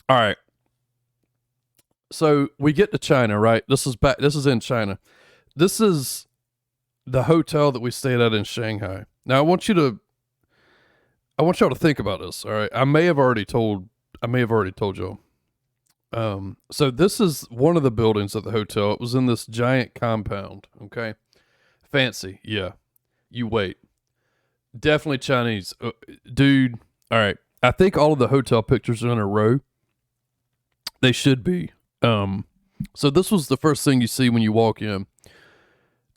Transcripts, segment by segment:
All right. So we get to China, right? This is in China. This is the hotel that we stayed at in Shanghai. Now I want y'all to think about this, all right? I may have already told y'all. So this is one of the buildings at the hotel. It was in this giant compound, okay? Fancy, yeah. You wait. Definitely Chinese. Dude, all right. I think all of the hotel pictures are in a row. They should be. So this was the first thing you see when you walk in.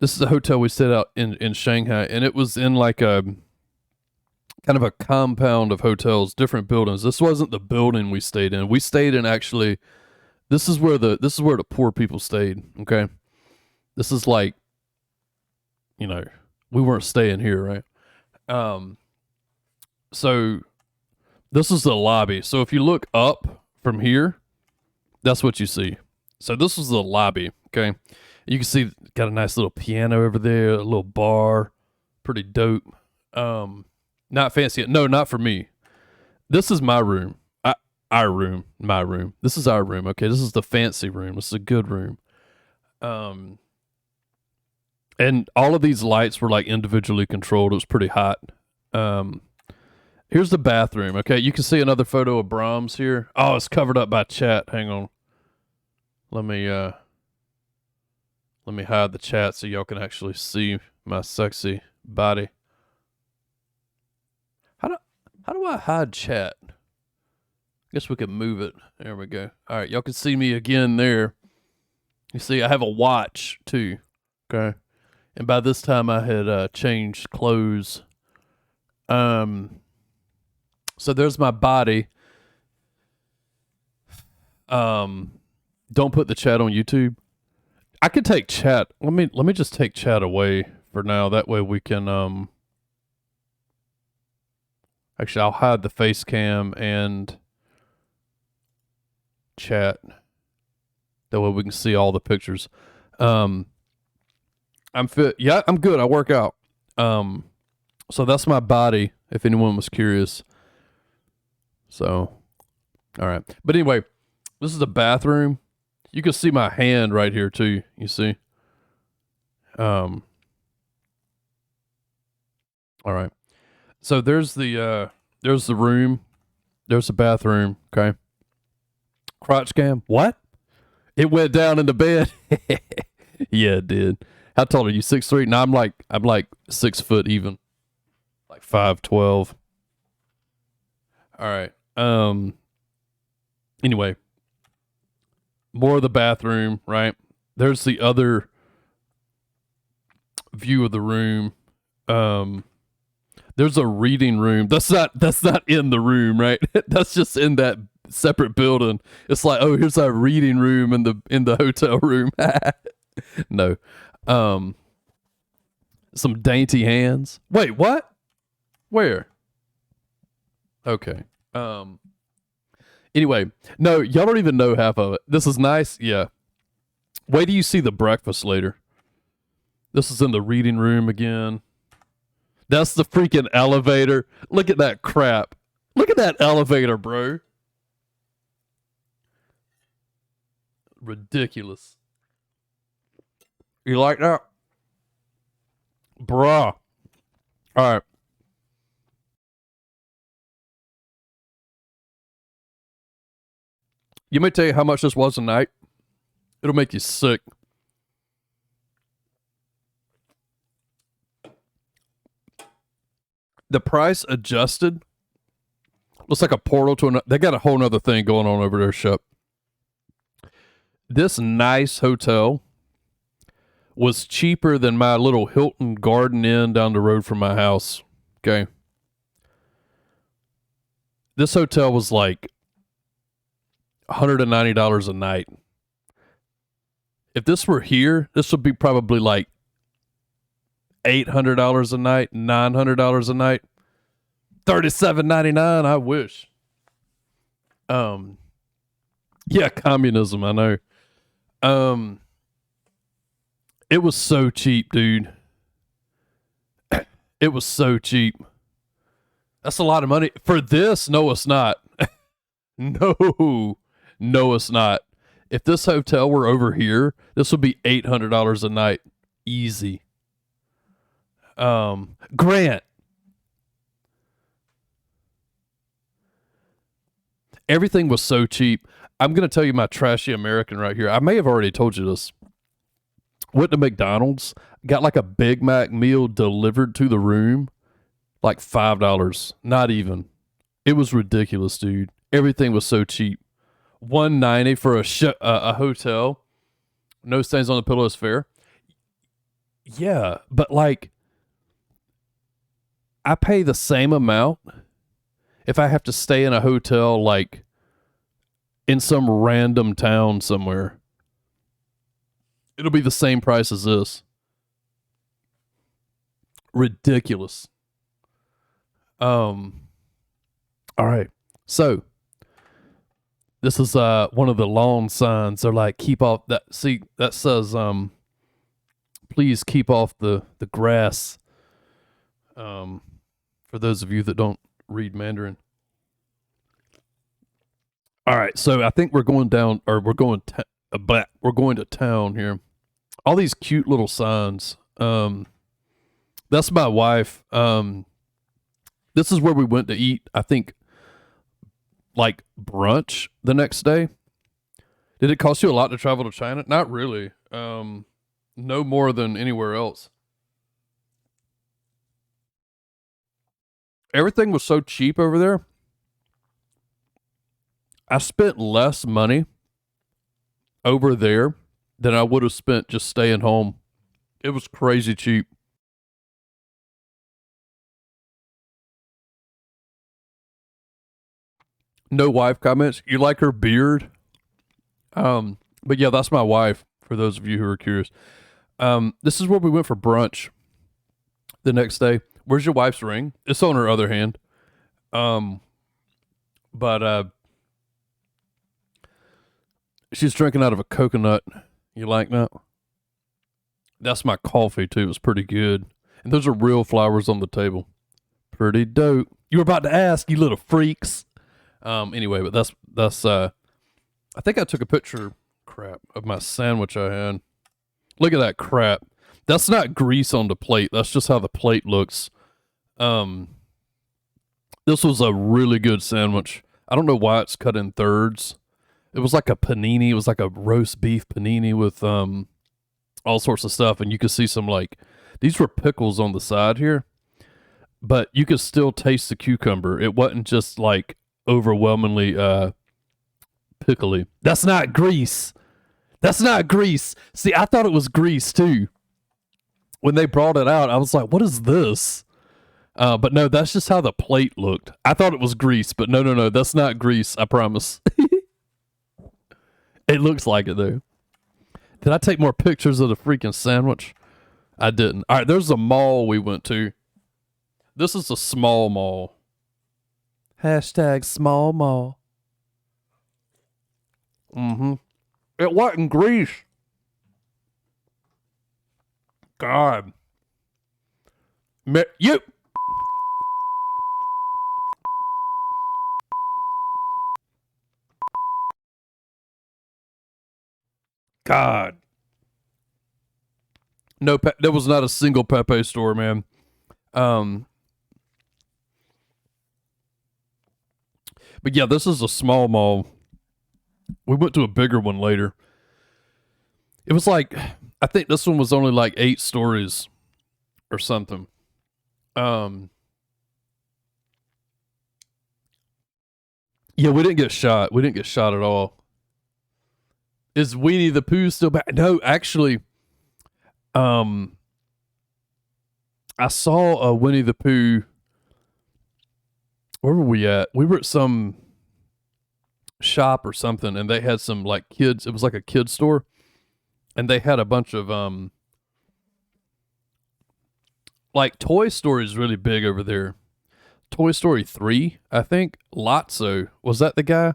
This is a hotel we stayed out in Shanghai, and it was in like a kind of a compound of hotels, different buildings. This wasn't the building we stayed in. We stayed in actually this is where the poor people stayed, okay? This is like, we weren't staying here, right? So this is the lobby. So if you look up from here, that's what you see. So this is the lobby, okay? You can see got a nice little piano over there, a little bar, pretty dope. Not fancy. No, not for me. This is my room. My room. This is our room. Okay, this is the fancy room. This is a good room. And all of these lights were like individually controlled. It was pretty hot. Here's the bathroom. Okay, you can see another photo of Brahms here. Oh, it's covered up by chat. Hang on. Let me hide the chat so y'all can actually see my sexy body. How do I hide chat? Guess we could move it. There we go. All right, y'all can see me again there. You see, I have a watch too. Okay, and by this time I had changed clothes. So there's my body. Don't put the chat on YouTube. I could take chat. Let me just take chat away for now. That way we can actually I'll hide the face cam and chat. That way we can see all the pictures. I'm fit. Yeah, I'm good. I work out. So that's my body, if anyone was curious. So, all right. But anyway, this is the bathroom. You can see my hand right here too. You see? All right. So there's the room. There's the bathroom. Okay. Crotch cam. What? It went down in the bed. Yeah, it did. How tall are you? 6'3"? No, I'm like 6 foot even. Like 5'12". All right. Anyway, more of the bathroom, right? There's the other view of the room. There's a reading room. That's not in the room, right? That's just in that separate building. It's like, oh, here's our reading room in the hotel room. No. Some dainty hands. Wait, what? Where? Okay. Anyway, no, y'all don't even know half of it. This is nice. Yeah. Wait till you see the breakfast later. This is in the reading room again. That's the freaking elevator. Look at that crap. Look at that elevator, bro. Ridiculous. You like that? Bruh. All right. You may tell you how much this was a night. It'll make you sick. The price adjusted looks like a portal to another. They got a whole nother thing going on over there, Shep. This nice hotel was cheaper than my little Hilton Garden Inn down the road from my house. Okay. This hotel was like $190 a night. If this were here, this would be probably like $800 a night, $900 a night, $37.99. I wish. Yeah, communism. I know. It was so cheap, dude. It was so cheap. That's a lot of money for this. No, it's not. No, No, it's not. If this hotel were over here, this would be $800 a night. Easy. Grant. Everything was so cheap. I'm going to tell you my trashy American right here. I may have already told you this. Went to McDonald's, got like a Big Mac meal delivered to the room, like $5. Not even. It was ridiculous, dude. Everything was so cheap. $190 for a hotel. No stains on the pillow is fair. Yeah, but like, I pay the same amount if I have to stay in a hotel like in some random town somewhere. It'll be the same price as this. Ridiculous. All right. So this is one of the lawn signs. They're like, keep off that. See, that says please keep off the grass. For those of you that don't read Mandarin. All right, so I think we're going down, or we're going to town here. All these cute little signs. That's my wife. This is where we went to eat. I think like brunch the next day. Did it cost you a lot to travel to China? Not really. No more than anywhere else. Everything was so cheap over there. I spent less money over there than I would have spent just staying home. It was crazy cheap. No wife comments. You like her beard? But yeah, that's my wife, for those of you who are curious. This is where we went for brunch the next day. Where's your wife's ring? It's on her other hand. But she's drinking out of a coconut. You like that? That's my coffee too. It's pretty good. And those are real flowers on the table. Pretty dope. You were about to ask, you little freaks. Anyway, but that's I think I took a picture, crap, of my sandwich I had. Look at that crap. That's not grease on the plate. That's just how the plate looks. This was a really good sandwich. I don't know why it's cut in thirds. It was like a panini. It was like a roast beef panini with all sorts of stuff. And you could see some like, these were pickles on the side here, but you could still taste the cucumber. It wasn't just like overwhelmingly pickly. That's not grease. That's not grease. See, I thought it was grease too. When they brought it out, I was like, what is this? But no, that's just how the plate looked. I thought it was grease, but no, that's not grease, I promise. It looks like it though. Did I take more pictures of the freaking sandwich? I didn't. All right, there's a mall we went to. This is a small mall. Hashtag small mall. Mm-hmm. It wasn't grease. God. You. God. No, there was not a single Pepe store, man. But yeah, this is a small mall. We went to a bigger one later. It was like, I think this one was only like 8 stories or something. Yeah, we didn't get shot. We didn't get shot at all. Is Winnie the Pooh still back? No, actually, I saw a Winnie the Pooh. Where were we at? We were at some shop or something, and they had some like kids. It was like a kid store, and they had a bunch of like Toy Story is really big over there. Toy Story 3, I think. Lotso, was that the guy?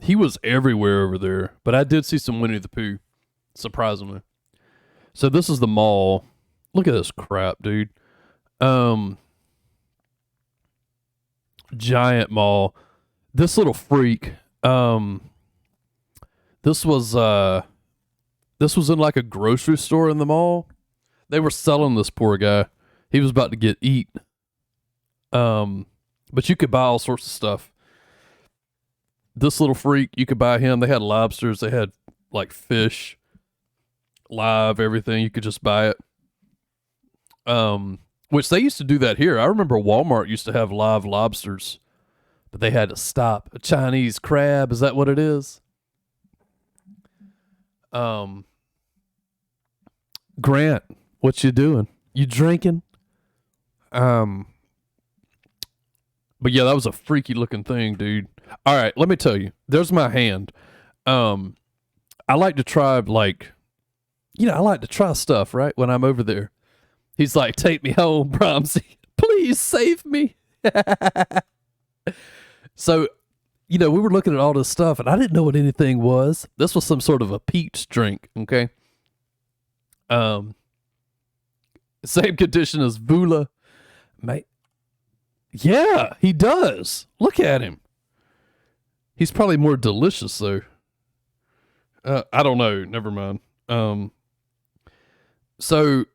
He was everywhere over there, but I did see some Winnie the Pooh, surprisingly. So this is the mall. Look at this crap, dude. Giant mall. This little freak, this was this was in like a grocery store in the mall. They were selling this poor guy. He was about to get eat. But you could buy all sorts of stuff. This little freak, you could buy him. They had lobsters, they had like fish, live, everything. You could just buy it. Which they used to do that here. I remember Walmart used to have live lobsters, but they had to stop. A Chinese crab, is that what it is? Grant, what you doing? You drinking? But yeah, that was a freaky looking thing, dude. All right, let me tell you. There's my hand. I like to try I like to try stuff, right? When I'm over there. He's like, take me home, Bromsey. Please save me. So, we were looking at all this stuff, and I didn't know what anything was. This was some sort of a peach drink, okay? Same condition as Vula. Mate. Yeah, he does. Look at him. He's probably more delicious, though. I don't know. Never mind. So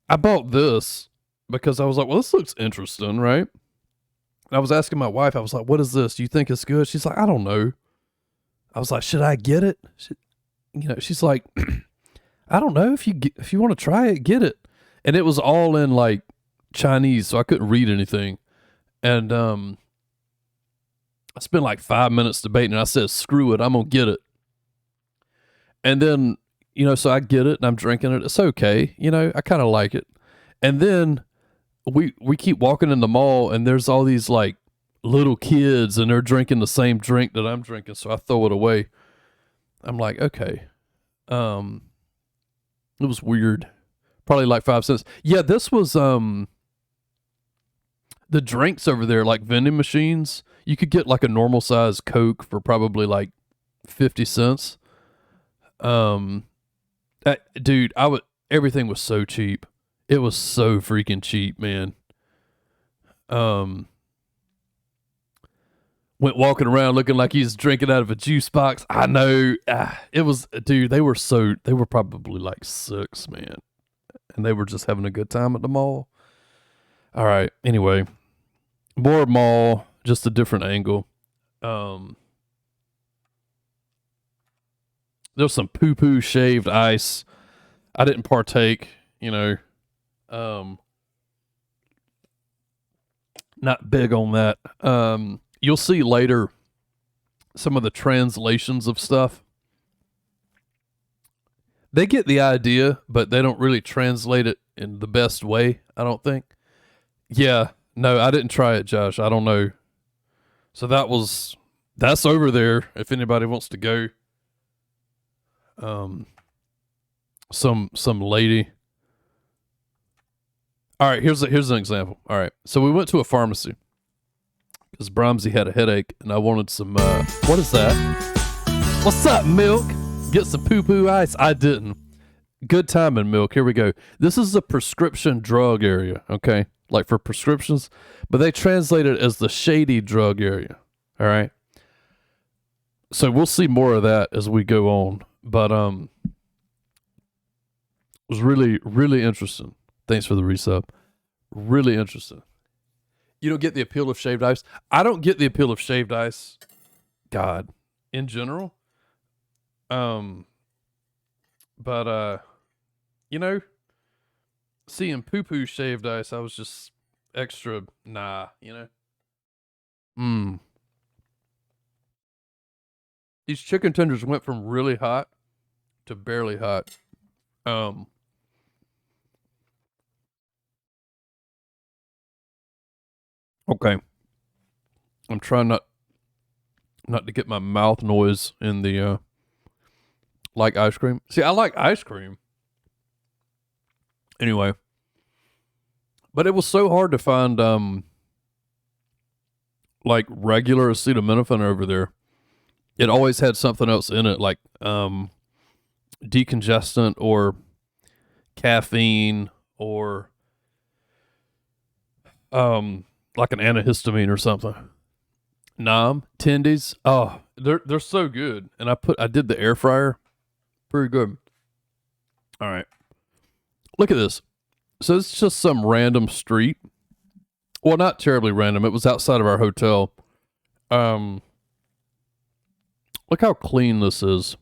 I bought this because I was like, well, this looks interesting, right? And I was asking my wife, I was like, what is this? Do you think it's good? She's like, I don't know. I was like, should I get it? She's like, I don't know. If you want to try it, get it. And it was all in like Chinese, so I couldn't read anything. And I spent like 5 minutes debating, and I said, screw it, I'm going to get it. And then, so I get it, and I'm drinking it. It's okay. I kind of like it. And then we keep walking in the mall, and there's all these like little kids, and they're drinking the same drink that I'm drinking, so I throw it away. I'm like, okay. It was weird. Probably like 5 cents. Yeah, this was the drinks over there, like vending machines. You could get like a normal size Coke for probably like 50 cents. Dude, everything was so cheap. It was so freaking cheap, man. Went walking around looking like he's drinking out of a juice box. I know. It was, dude, they were probably like 6, man. And they were just having a good time at the mall. All right. Anyway, more mall, just a different angle. There's some poo-poo shaved ice. I didn't partake, not big on that. You'll see later some of the translations of stuff. They get the idea, but they don't really translate it in the best way, I don't think. Yeah, no, I didn't try it, Josh. I don't know. So that's over there if anybody wants to go. Some lady. All right, here's an example. All right, so we went to a pharmacy because Bromsey had a headache, and I wanted some. What is that? What's up, milk? Get some poo-poo ice. I didn't. Good timing, milk. Here we go. This is the prescription drug area, okay? Like for prescriptions, but they translate it as the shady drug area. All right. So we'll see more of that as we go on. But it was really, really interesting. Thanks for the resub. Really interesting. You don't get the appeal of shaved ice. I don't get the appeal of shaved ice. God, in general. But seeing poo-poo shaved ice, I was just extra nah. These chicken tenders went from really hot to barely hot. Okay. I'm trying not to get my mouth noise in the like ice cream. See, I like ice cream. Anyway. But it was so hard to find like regular acetaminophen over there. It always had something else in it, like decongestant or caffeine or like an antihistamine or something. Nam tendies. Oh, they're so good. And I did the air fryer. Pretty good. All right. Look at this. So it's just some random street. Well, not terribly random. It was outside of our hotel. Um, Look how clean this is.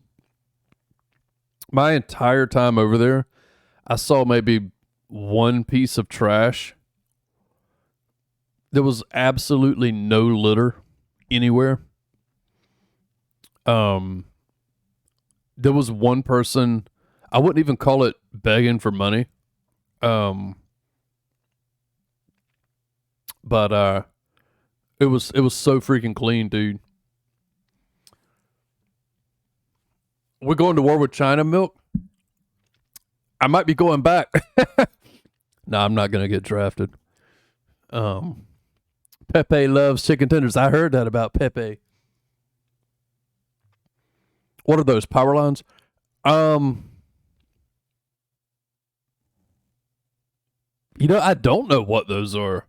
My entire time over there, I saw maybe one piece of trash. There was absolutely no litter anywhere. Um, there was one person. I wouldn't even call it begging for money. Um, but it was so freaking clean, dude. We're going to war with China milk. I might be going back. No, I'm not gonna get drafted. Um, Pepe loves chicken tenders. I heard that about Pepe. What are those power lines? Um, I don't know what those are.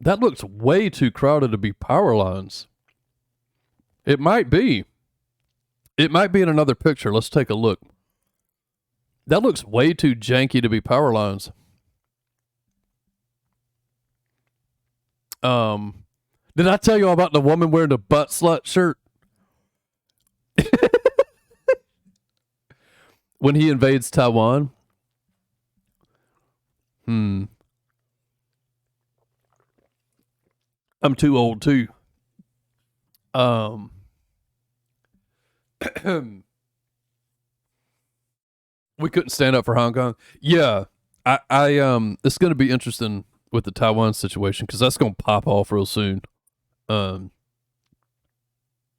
That looks way too crowded to be power lines. It might be. It might be in another picture. Let's take a look. That looks way too janky to be power lines. Did I tell you about the woman wearing the butt slut shirt? When he invades Taiwan? I'm too old too. Um we couldn't stand up for Hong Kong. Yeah. I it's gonna be interesting with the Taiwan situation because that's gonna pop off real soon. Um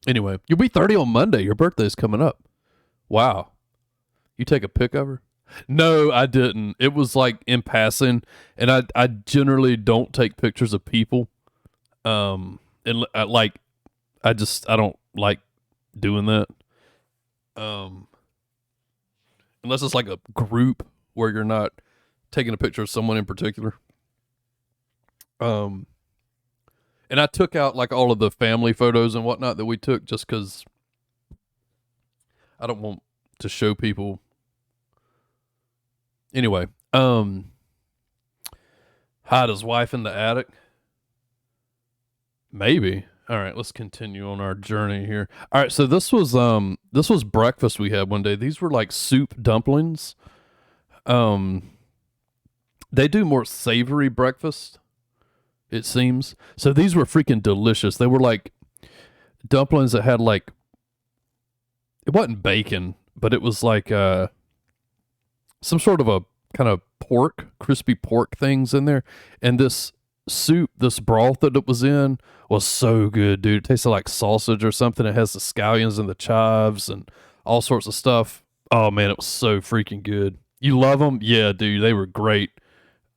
Anyway, you'll be 30 on Monday. Your birthday's coming up. Wow. You take a pic of her? No, I didn't. It was like in passing, and I generally don't take pictures of people. And I don't like doing that. Um, Unless it's like a group where you're not taking a picture of someone in particular. Um, and I took out like all of the family photos and whatnot that we took just because I don't want to show people. Anyway, hide his wife in the attic. Maybe. All right, let's continue on our journey here. All right, so this was breakfast we had one day. These were like soup dumplings. Um they do more savory breakfast, it seems. So these were freaking delicious. They were like dumplings that had like it wasn't bacon, but it was like some sort of a kind of pork, crispy pork things in there. And this soup, this broth that it was in was so good, dude. It tasted like sausage or something. It has the scallions and the chives and all sorts of stuff. Oh man, it was so freaking good. You love them? Yeah, dude, they were great.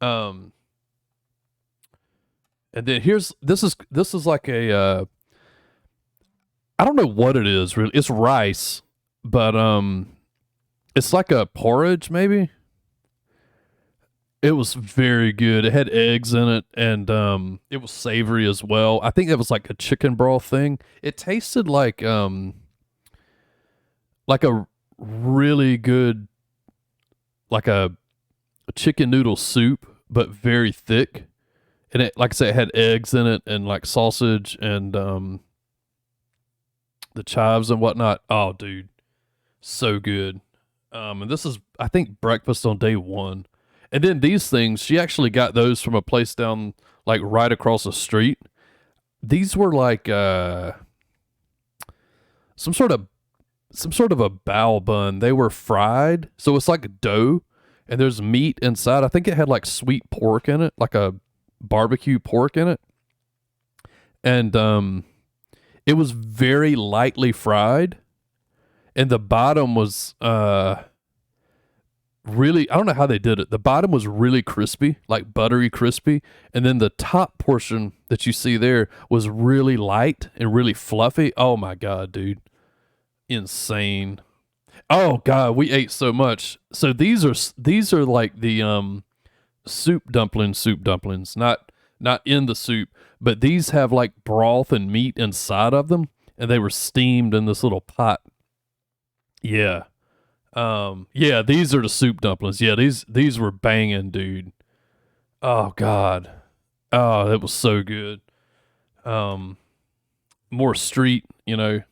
Um and then this is like a I don't know what it is really. It's rice, but it's like a porridge maybe. It was very good. It had eggs in it, and it was savory as well. I think it was like a chicken broth thing. It tasted like a really good like a chicken noodle soup, but very thick. And it, like I said, it had eggs in it and like sausage and the chives and whatnot. Oh, dude, so good. And this is I think breakfast on day one. And then these things, she actually got those from a place down like right across the street. These were like some sort of some sort of a bao bun. They were fried, so it's like dough, and there's meat inside. I think it had like sweet pork in it, like a barbecue pork in it, and it was very lightly fried, and the bottom was really, I don't know how they did it. The bottom was really crispy, like buttery crispy, and then the top portion that you see there was really light and really fluffy. Oh my god, dude, insane. Oh god, we ate so much. So these are like the soup dumplings, not not in the soup, but these have like broth and meat inside of them, and they were steamed in this little pot. Yeah. Yeah, these are the soup dumplings. Yeah, these were banging, dude. Oh god. Oh, it was so good. Um, more street, you know.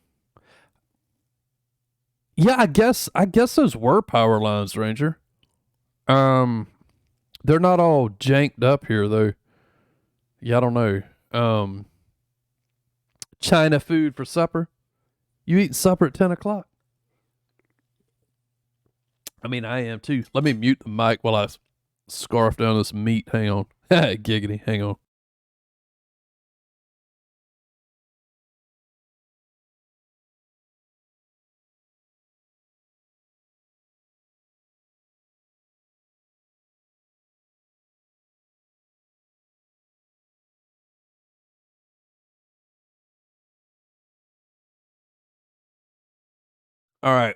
Yeah, I guess those were power lines, Ranger. Um, they're not all janked up here though. Yeah, I don't know. Um, China food for supper. You eating supper at 10 o'clock? I mean, I am too. Let me mute the mic while I scarf down this meat. Hang on. Giggity. Hang on. All right.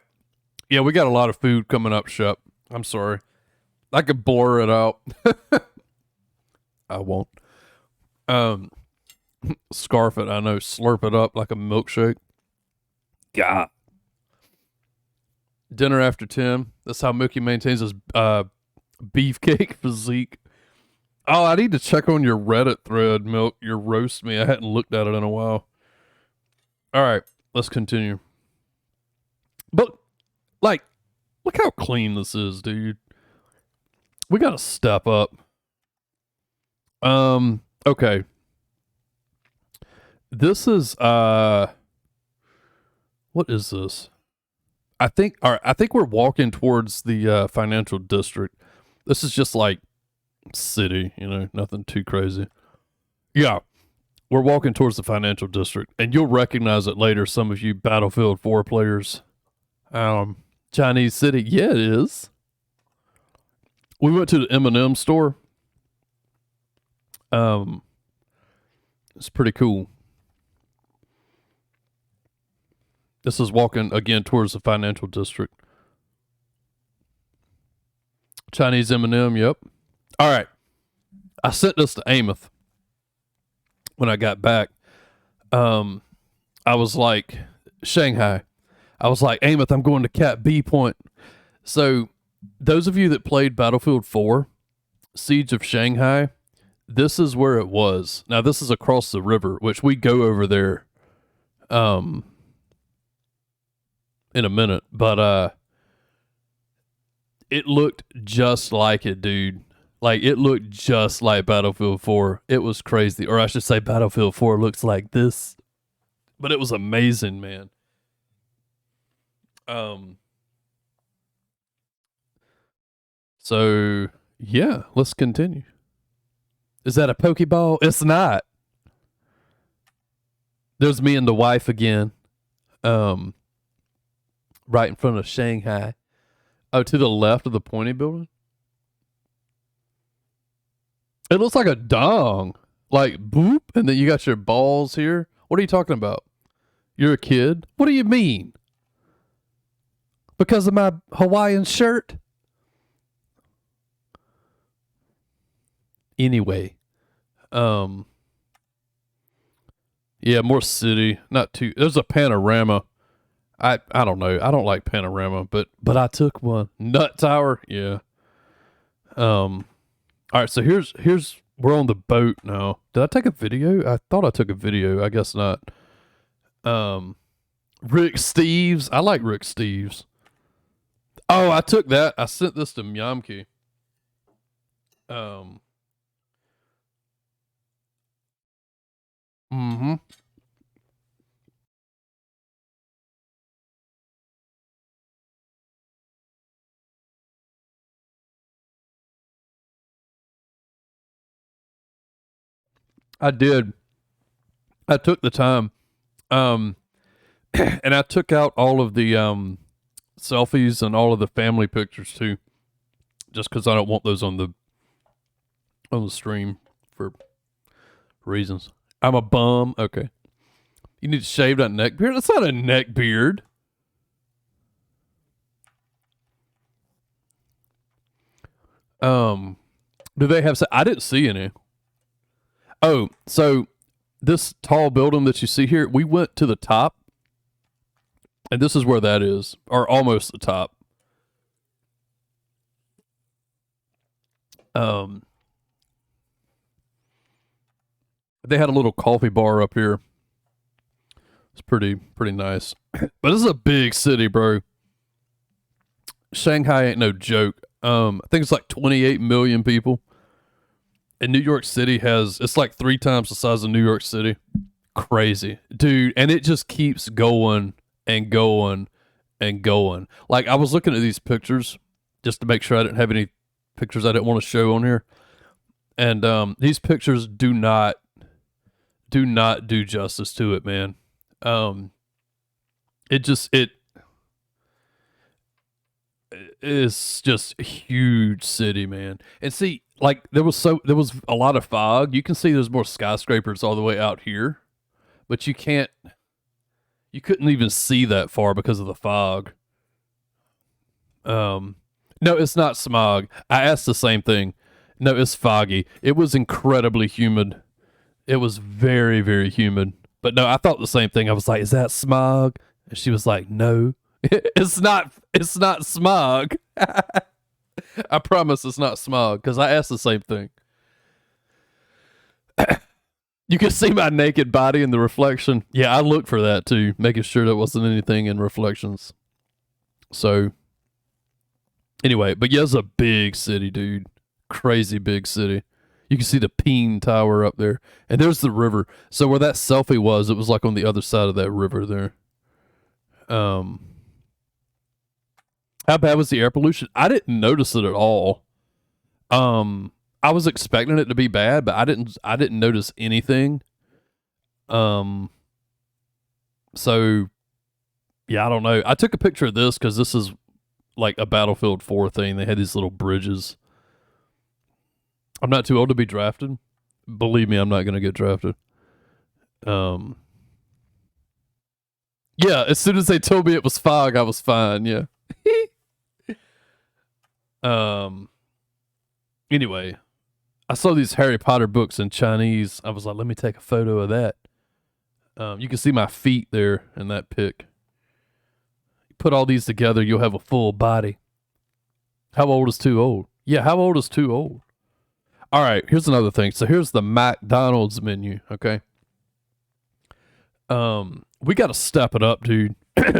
Yeah, we got a lot of food coming up, Shep. I'm sorry. I could blur it out. I won't. Um, Scarf it. I know. Slurp it up like a milkshake. God. Dinner after 10. That's how Mookie maintains his beefcake physique. Oh, I need to check on your Reddit thread, Milk. Your roast me. I hadn't looked at it in a while. All right, let's continue. But, like, look how clean this is, dude. We gotta step up. Okay. This is what is this? I think we're walking towards the financial district. This is just like city, you know, nothing too crazy. Yeah. We're walking towards the financial district, and you'll recognize it later, some of you Battlefield 4 players. Chinese City. Yeah, it is. We went to the M&M store. It's pretty cool. This is walking again towards the financial district. Chinese M&M, yep. All right. I sent this to Amos when I got back. I was like, Shanghai. I was like, Amos, I'm going to Cat B point. So, those of you that played Battlefield 4, Siege of Shanghai, this is where it was. Now, this is across the river, which we go over there in a minute. But it looked just like it, dude. Like, it looked just like Battlefield 4. It was crazy. Or I should say Battlefield 4 looks like this. But it was amazing, man. So, yeah, let's continue. Is that a Pokeball? It's not. There's me and the wife again. Right in front of Shanghai. Oh, to the left of the pointy building? It looks like a dong. Like, boop, and then you got your balls here. What are you talking about? You're a kid? What do you mean? Because of my Hawaiian shirt? Anyway. Yeah, more city. Not too. There's a panorama. I don't know. I don't like panorama, but I took one. Nut Tower, yeah. All right, so here's we're on the boat now. Did I take a video? I thought I took a video. I guess not. Rick Steves. I like Rick Steves. Oh, I took that. I sent this to Myamki. Mm-hmm. I did. I took the time. And I took out all of the selfies and all of the family pictures too. Just because I don't want those on the stream for reasons. I'm a bum. Okay. You need to shave that neck beard. That's not a neck beard. Do they have? I didn't see any. Oh, so this tall building that you see here, we went to the top, and this is where that is, or almost the top. Um, they had a little coffee bar up here. It's pretty nice. But this is a big city, bro. Shanghai ain't no joke. I think it's like 28 million people. And New York City it's like 3 times the size of New York City. Crazy. Dude, and it just keeps going and going and going. Like, I was looking at these pictures just to make sure I didn't have any pictures I didn't want to show on here. And these pictures do not do justice to it, man. It is just a huge city, man. And see, like there was a lot of fog. You can see there's more skyscrapers all the way out here, but you couldn't even see that far because of the fog. No, it's not smog. I asked the same thing. No, it's foggy. It was incredibly humid. It was very, very humid. But no, I thought the same thing. I was like, is that smog? And she was like, no. It's not smog. I promise it's not smog, because I asked the same thing. You can see my naked body in the reflection. Yeah, I looked for that too, making sure there wasn't anything in reflections. So, anyway, but yeah, it's a big city, dude. Crazy big city. You can see the Peen Tower up there. And there's the river. So where that selfie was, it was like on the other side of that river there. How bad was the air pollution? I didn't notice it at all. I was expecting it to be bad, but I didn't notice anything. So yeah, I don't know. I took a picture of this because this is like a Battlefield 4 thing. They had these little bridges. I'm not too old to be drafted. Believe me, I'm not going to get drafted. Yeah, as soon as they told me it was fog, I was fine. Yeah. Anyway, I saw these Harry Potter books in Chinese. I was like, let me take a photo of that. You can see my feet there in that pic. You put all these together, you'll have a full body. How old is too old? Yeah, how old is too old? All right, here's another thing. So here's the McDonald's menu, okay? We got to step it up, dude.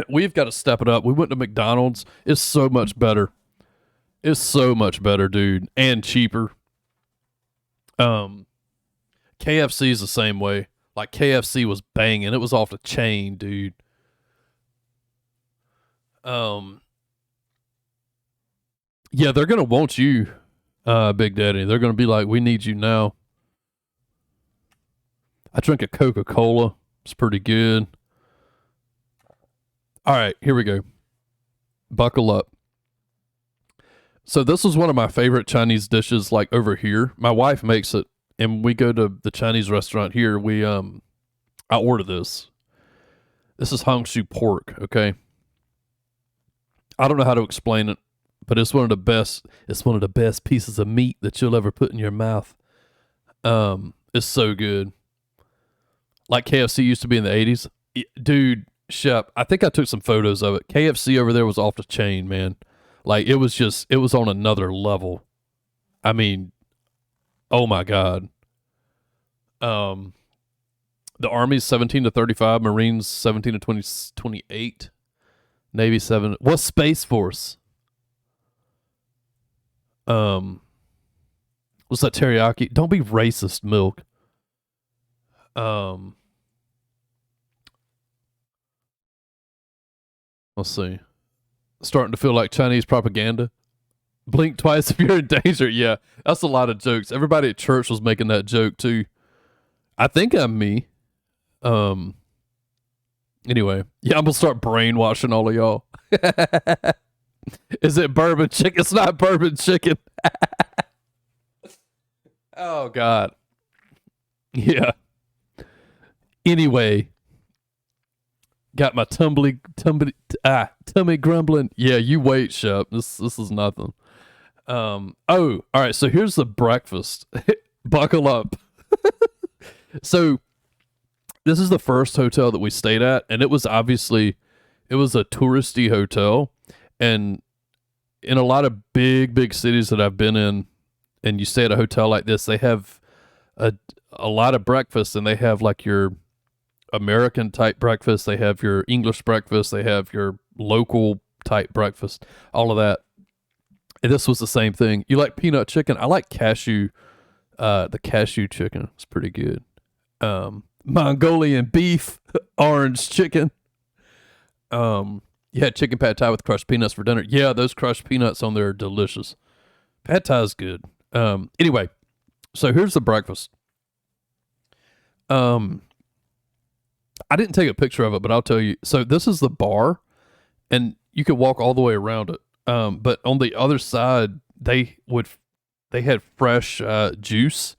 We've got to step it up. We went to McDonald's. It's so much better. It's so much better, dude, and cheaper. KFC is the same way. Like, KFC was banging. It was off the chain, dude. Yeah, they're gonna want you, Big Daddy. They're gonna be like, we need you now. I drink a Coca-Cola. It's pretty good. All right, here we go. Buckle up. So this is one of my favorite Chinese dishes, like over here. My wife makes it, and we go to the Chinese restaurant here. I order this. This is Hongshu pork, okay? I don't know how to explain it, but it's one of the best pieces of meat that you'll ever put in your mouth. It's so good. Like KFC used to be in the 80s. Dude, Shep, I think I took some photos of it. KFC over there was off the chain, man. Like, it was on another level. I mean, oh my God. The Army's 17 to 35, Marines 17 to 28, Navy 7. What's Space Force? What's that teriyaki? Don't be racist, Milk. Let's see. Starting to feel like Chinese propaganda. Blink twice if you're in danger. Yeah, that's a lot of jokes. Everybody at church was making that joke too. I think I'm me. Anyway, yeah, I'm gonna start brainwashing all of y'all. Is it bourbon chicken? It's not bourbon chicken. Oh God. Yeah. Anyway, got my tummy grumbling. Yeah, you wait, Shep. This is nothing. All right. So here's the breakfast. Buckle up. So this is the first hotel that we stayed at, and it was obviously it was a touristy hotel, and in a lot of big cities that I've been in, and you stay at a hotel like this, they have a a lot of breakfast, and they have like your American type breakfast, they have your English breakfast, they have your local type breakfast, all of that. And this was the same thing. You like peanut chicken? I like cashew. The cashew chicken is pretty good. Mongolian beef, orange chicken. You had chicken pad thai with crushed peanuts for dinner. Yeah, those crushed peanuts on there are delicious. Pad thai is good. Anyway, so here's the breakfast. Um, I didn't take a picture of it, but I'll tell you. So this is the bar, and you could walk all the way around it. But on the other side, they had fresh juice,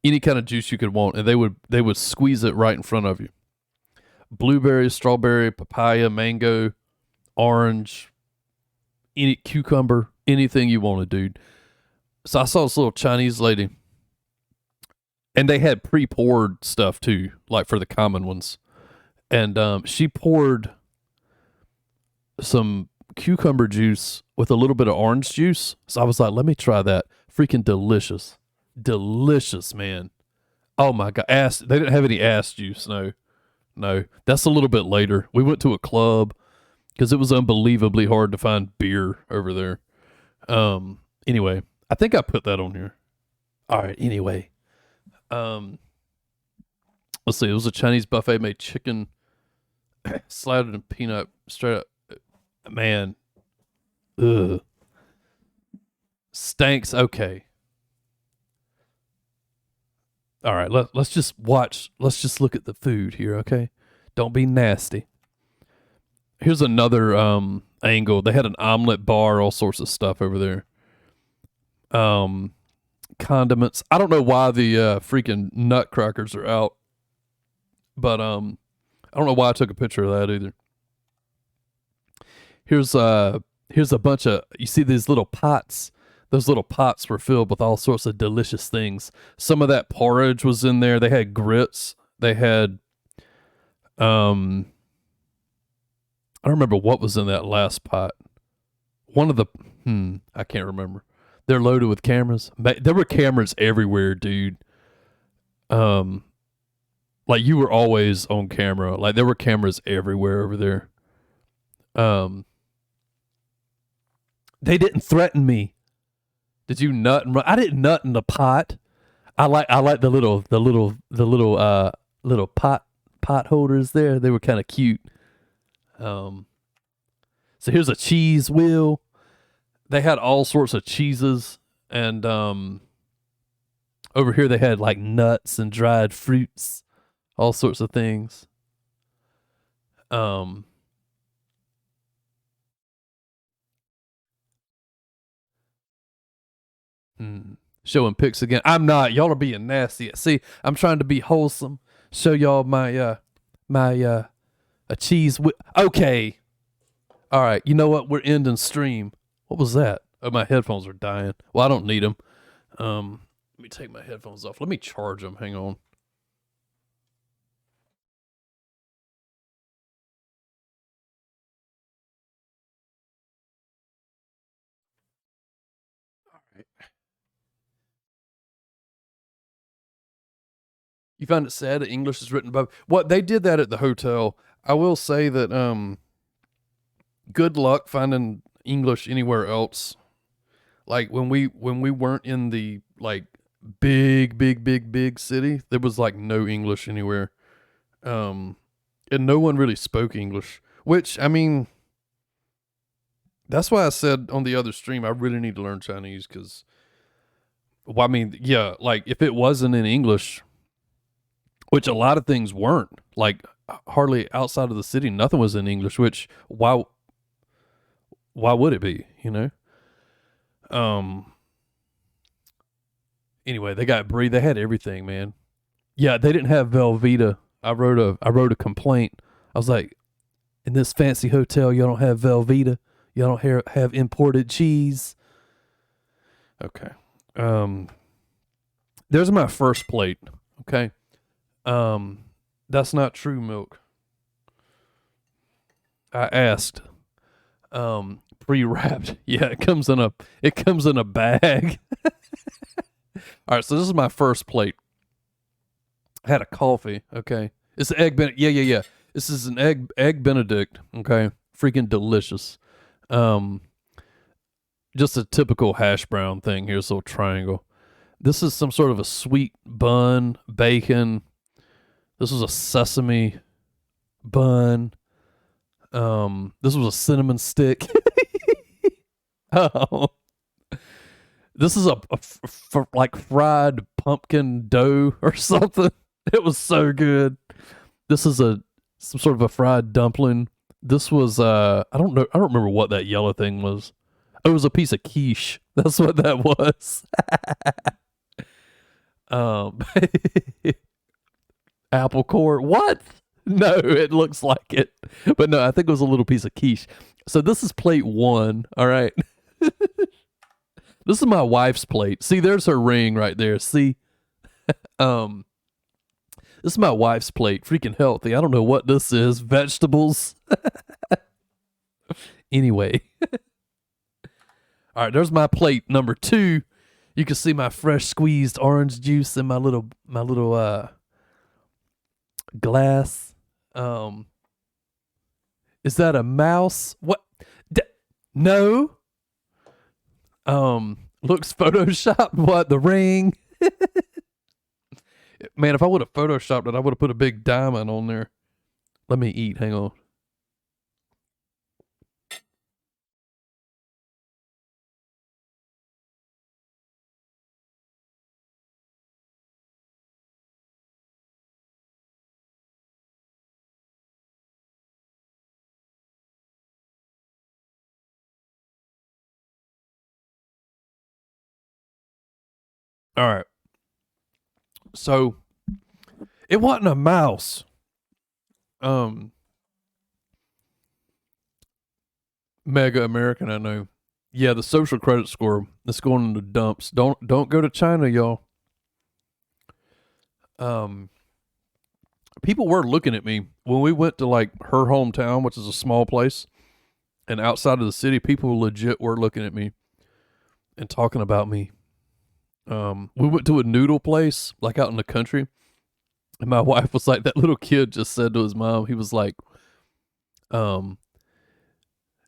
any kind of juice you could want, and they would squeeze it right in front of you. Blueberry, strawberry, papaya, mango, orange, any cucumber, anything you wanted, dude. So I saw this little Chinese lady, and they had pre-poured stuff too, like for the common ones. And she poured some cucumber juice with a little bit of orange juice. So I was like, let me try that. Freaking delicious. Delicious, man. Oh my God. They didn't have any ass juice. No. That's a little bit later. We went to a club because it was unbelievably hard to find beer over there. Anyway, I think I put that on here. All right. Anyway, let's see. It was a Chinese buffet, made chicken slathered in peanut straight up. Man, ugh, stinks. Okay. All right. Let's just watch. Let's just look at the food here. Okay. Don't be nasty. Here's another angle. They had an omelet bar, all sorts of stuff over there. Condiments. I don't know why the freaking nutcrackers are out, but I don't know why I took a picture of that either. Here's a bunch of, you see these little pots. Those little pots were filled with all sorts of delicious things. Some of that porridge was in there. They had grits. They had I don't remember what was in that last pot. One of the I can't remember. They're loaded with cameras. There were cameras everywhere, dude. Like you were always on camera. Like there were cameras everywhere over there. They didn't threaten me. Did you nut and run? I didn't nut in the pot. I like the little pot holders there. They were kind of cute. So here's a cheese wheel. They had all sorts of cheeses, and over here they had like nuts and dried fruits, all sorts of things. Showing pics again. I'm not. Y'all are being nasty. See, I'm trying to be wholesome. Show y'all my a cheese. Okay. All right. You know what? We're ending stream. What was that? Oh, my headphones are dying. Well, I don't need them. Let me take my headphones off. Let me charge them. Hang on. All right. You find it sad that English is written above. What they did that at the hotel. I will say that good luck finding English anywhere else. Like when we weren't in the like big city, there was like no English anywhere. And no one really spoke English, which I mean that's why I said on the other stream I really need to learn Chinese cuz well, I mean, yeah, like if it wasn't in English, which a lot of things weren't, like hardly outside of the city, nothing was in English, which why would it be, you know? Anyway, they got brie, they had everything, man. Yeah, they didn't have Velveeta. I wrote a complaint. I was like, in this fancy hotel, you don't have Velveeta. You don't have imported cheese. Okay. There's my first plate. Okay. That's not true, Milk. I asked. Pre-wrapped. Yeah, it comes in a bag. All right, so this is my first plate. I had a coffee. Okay, it's an egg Benedict. Yeah. This is an egg Benedict. Okay, freaking delicious. Um, just a typical hash brown thing. Here's a little triangle. This is some sort of a sweet bun, bacon. This was a sesame bun. This was a cinnamon stick. Oh, this is like fried pumpkin dough or something. It was so good. This is some sort of a fried dumpling. This was I don't know. I don't remember what that yellow thing was. Oh, it was a piece of quiche. That's what that was. um, apple core. What? No, it looks like it, but no, I think it was a little piece of quiche. So this is plate one. All right. This is my wife's plate. See, there's her ring right there. See, um, this is my wife's plate. Freaking healthy. I don't know what this is. Vegetables. Anyway. All right, there's my plate number two. You can see my fresh squeezed orange juice in my little glass. Is that a mouse? What? No. Looks photoshopped. What? The ring? Man, if I would have photoshopped it, I would have put a big diamond on there. Let me eat. Hang on. All right. So it wasn't a mouse. Mega American, I know. Yeah, the social credit score that's going in the dumps. Don't go to China, y'all. Um, People were looking at me when we went to like her hometown, which is a small place, and outside of the city, people legit were looking at me and talking about me. We went to a noodle place, like out in the country, and my wife was like, that little kid just said to his mom, he was like,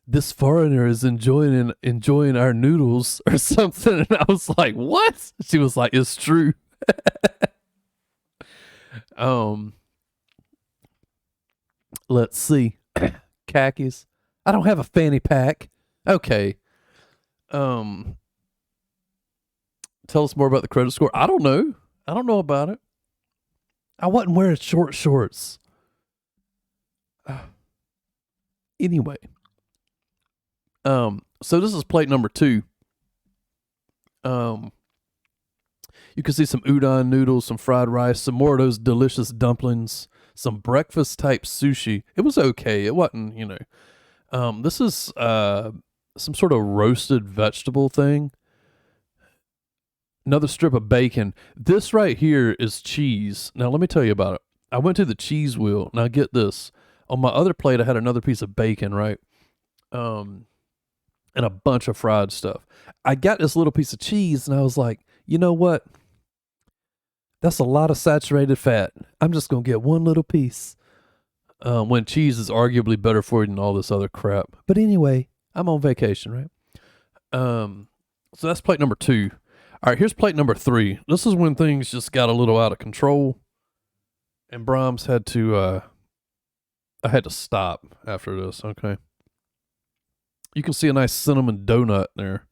this foreigner is enjoying our noodles or something. And I was like, what? She was like, it's true. Let's see. Khakis. I don't have a fanny pack. Okay. Tell us more about the credit score. I don't know. I don't know about it. I wasn't wearing short shorts. Anyway. So this is plate number two. You can see some udon noodles, some fried rice, some more of those delicious dumplings, some breakfast type sushi. It was okay. It wasn't, this is some sort of roasted vegetable thing. Another strip of bacon. This right here is cheese. Now let me tell you about it. I went to the cheese wheel. Now get this. On my other plate, I had another piece of bacon, right? And a bunch of fried stuff. I got this little piece of cheese and I was like, you know what? That's a lot of saturated fat. I'm just going to get one little piece. When cheese is arguably better for you than all this other crap. But anyway, I'm on vacation, right? So that's plate number two. All right, here's plate number three. This is when things just got a little out of control. And Brahms had to, I had to stop after this, okay? You can see a nice cinnamon donut there.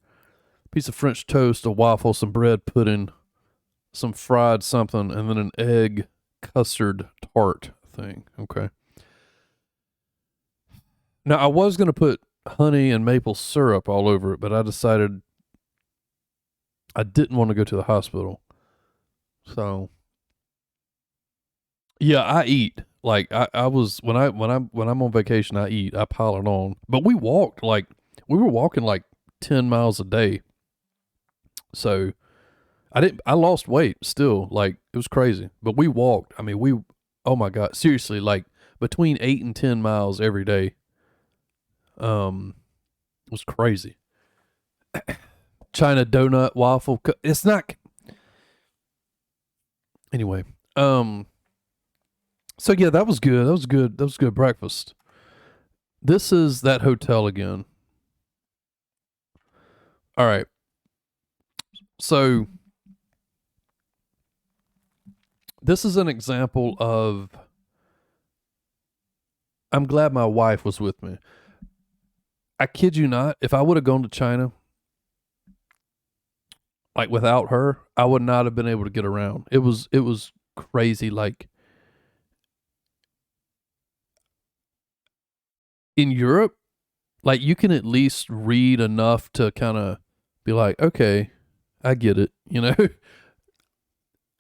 Piece of French toast, a waffle, some bread pudding, some fried something, and then an egg custard tart thing. Okay. Now, I was going to put honey and maple syrup all over it, but I decided I didn't want to go to the hospital. So, yeah, I eat. Like I was when I'm on vacation, I eat. I pile it on. But we were walking like 10 miles a day. So I lost weight still. Like, it was crazy. But we walked. I mean, oh my God, seriously, like between 8 and 10 miles every day. It was crazy. China donut waffle. It's not. Anyway. So yeah, that was good. That was good. That was good breakfast. This is that hotel again. All right. So this is an example of, I'm glad my wife was with me. I kid you not, if I would have gone to China, like without her, I would not have been able to get around. It was crazy. Like in Europe, like you can at least read enough to kind of be like, okay, I get it, you know?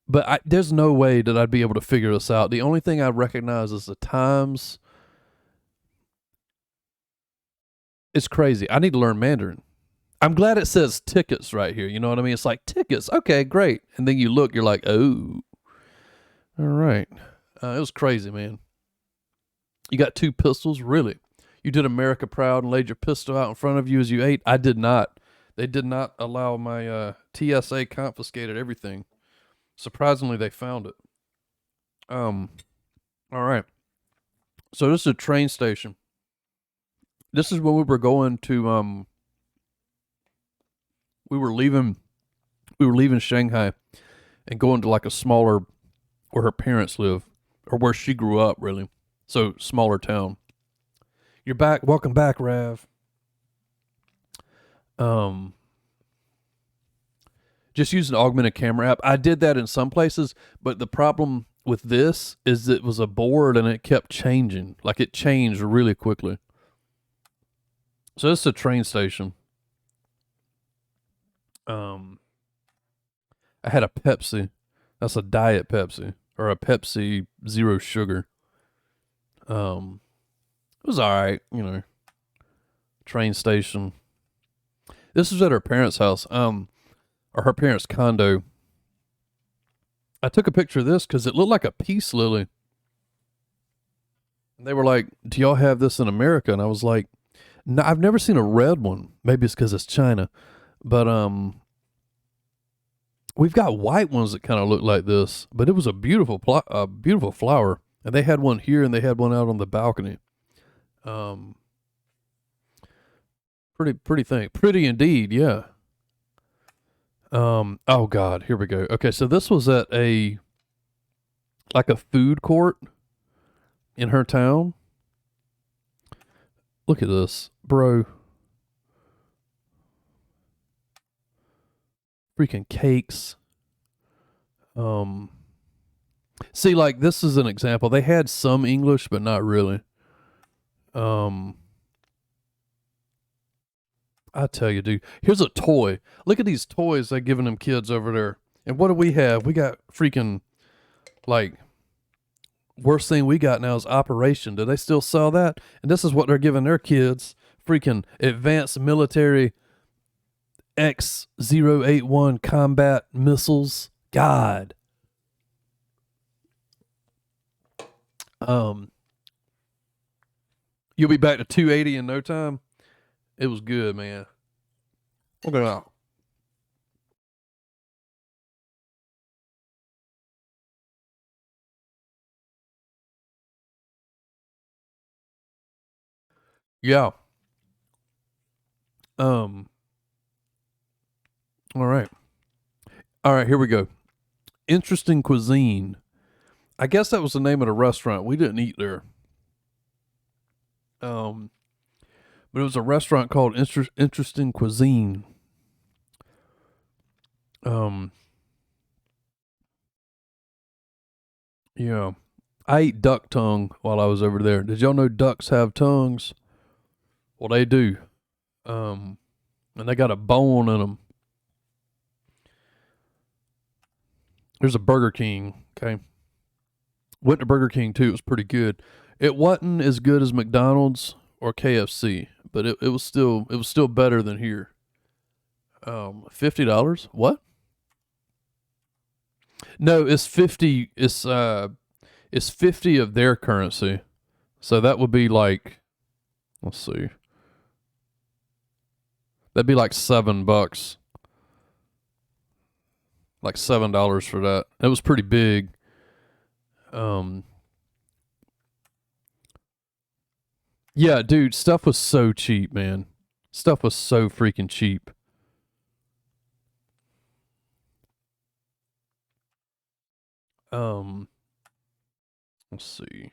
But there's no way that I'd be able to figure this out. The only thing I recognize is the times. It's crazy. I need to learn Mandarin. I'm glad it says tickets right here. You know what I mean? It's like tickets. Okay, great. And then you look, you're like, oh, all right. It was crazy, man. You got 2 pistols? Really? You did America proud and laid your pistol out in front of you as you ate? I did not. They did not allow my TSA confiscated everything. Surprisingly, they found it. All right. So this is a train station. This is when we were going to we were leaving Shanghai and going to like a smaller, where her parents live, or where she grew up, really. So smaller town. You're back. Welcome back, Rav. Just use an augmented camera app. I did that in some places, but the problem with this is it was a board and it kept changing. Like it changed really quickly. So this is a train station. I had a Pepsi. That's a diet Pepsi, or a Pepsi zero sugar. It was all right, you know. Train station. This was at her parents' house, or her parents' condo. I took a picture of this because it looked like a peace lily. And they were like, "Do y'all have this in America?" And I was like, "No, I've never seen a red one. Maybe it's because it's China, but we've got white ones that kind of look like this. But it was a beautiful, beautiful flower, and they had one here and they had one out on the balcony. Pretty thing, pretty indeed, yeah. Oh God, here we go. Okay, so this was at a food court in her town. Look at this, bro. Freaking cakes. See, like this is an example. They had some English, but not really. I tell you, dude. Here's a toy. Look at these toys they're giving them kids over there. And what do we have? We got freaking, like, worst thing we got now is Operation. Do they still sell that? And this is what they're giving their kids. Freaking advanced military X-081 combat missiles. God. You'll be back to 280 in no time. It was good, man. Look at that. Yeah. All right. All right, here we go. Interesting Cuisine. I guess that was the name of the restaurant. We didn't eat there. But it was a restaurant called Interesting Cuisine. Yeah. I ate duck tongue while I was over there. Did y'all know ducks have tongues? Well, they do. And they got a bone in them. There's a Burger King, okay? Went to Burger King too. It was pretty good. It wasn't as good as McDonald's or KFC, but it was still better than here. $50? What? No, it's 50. It's 50 of their currency. So that would be like, let's see, that'd be like $7, like $7 for that. It was pretty big. Um, yeah, dude, stuff was so cheap, man. Stuff was so freaking cheap. Um, let's see.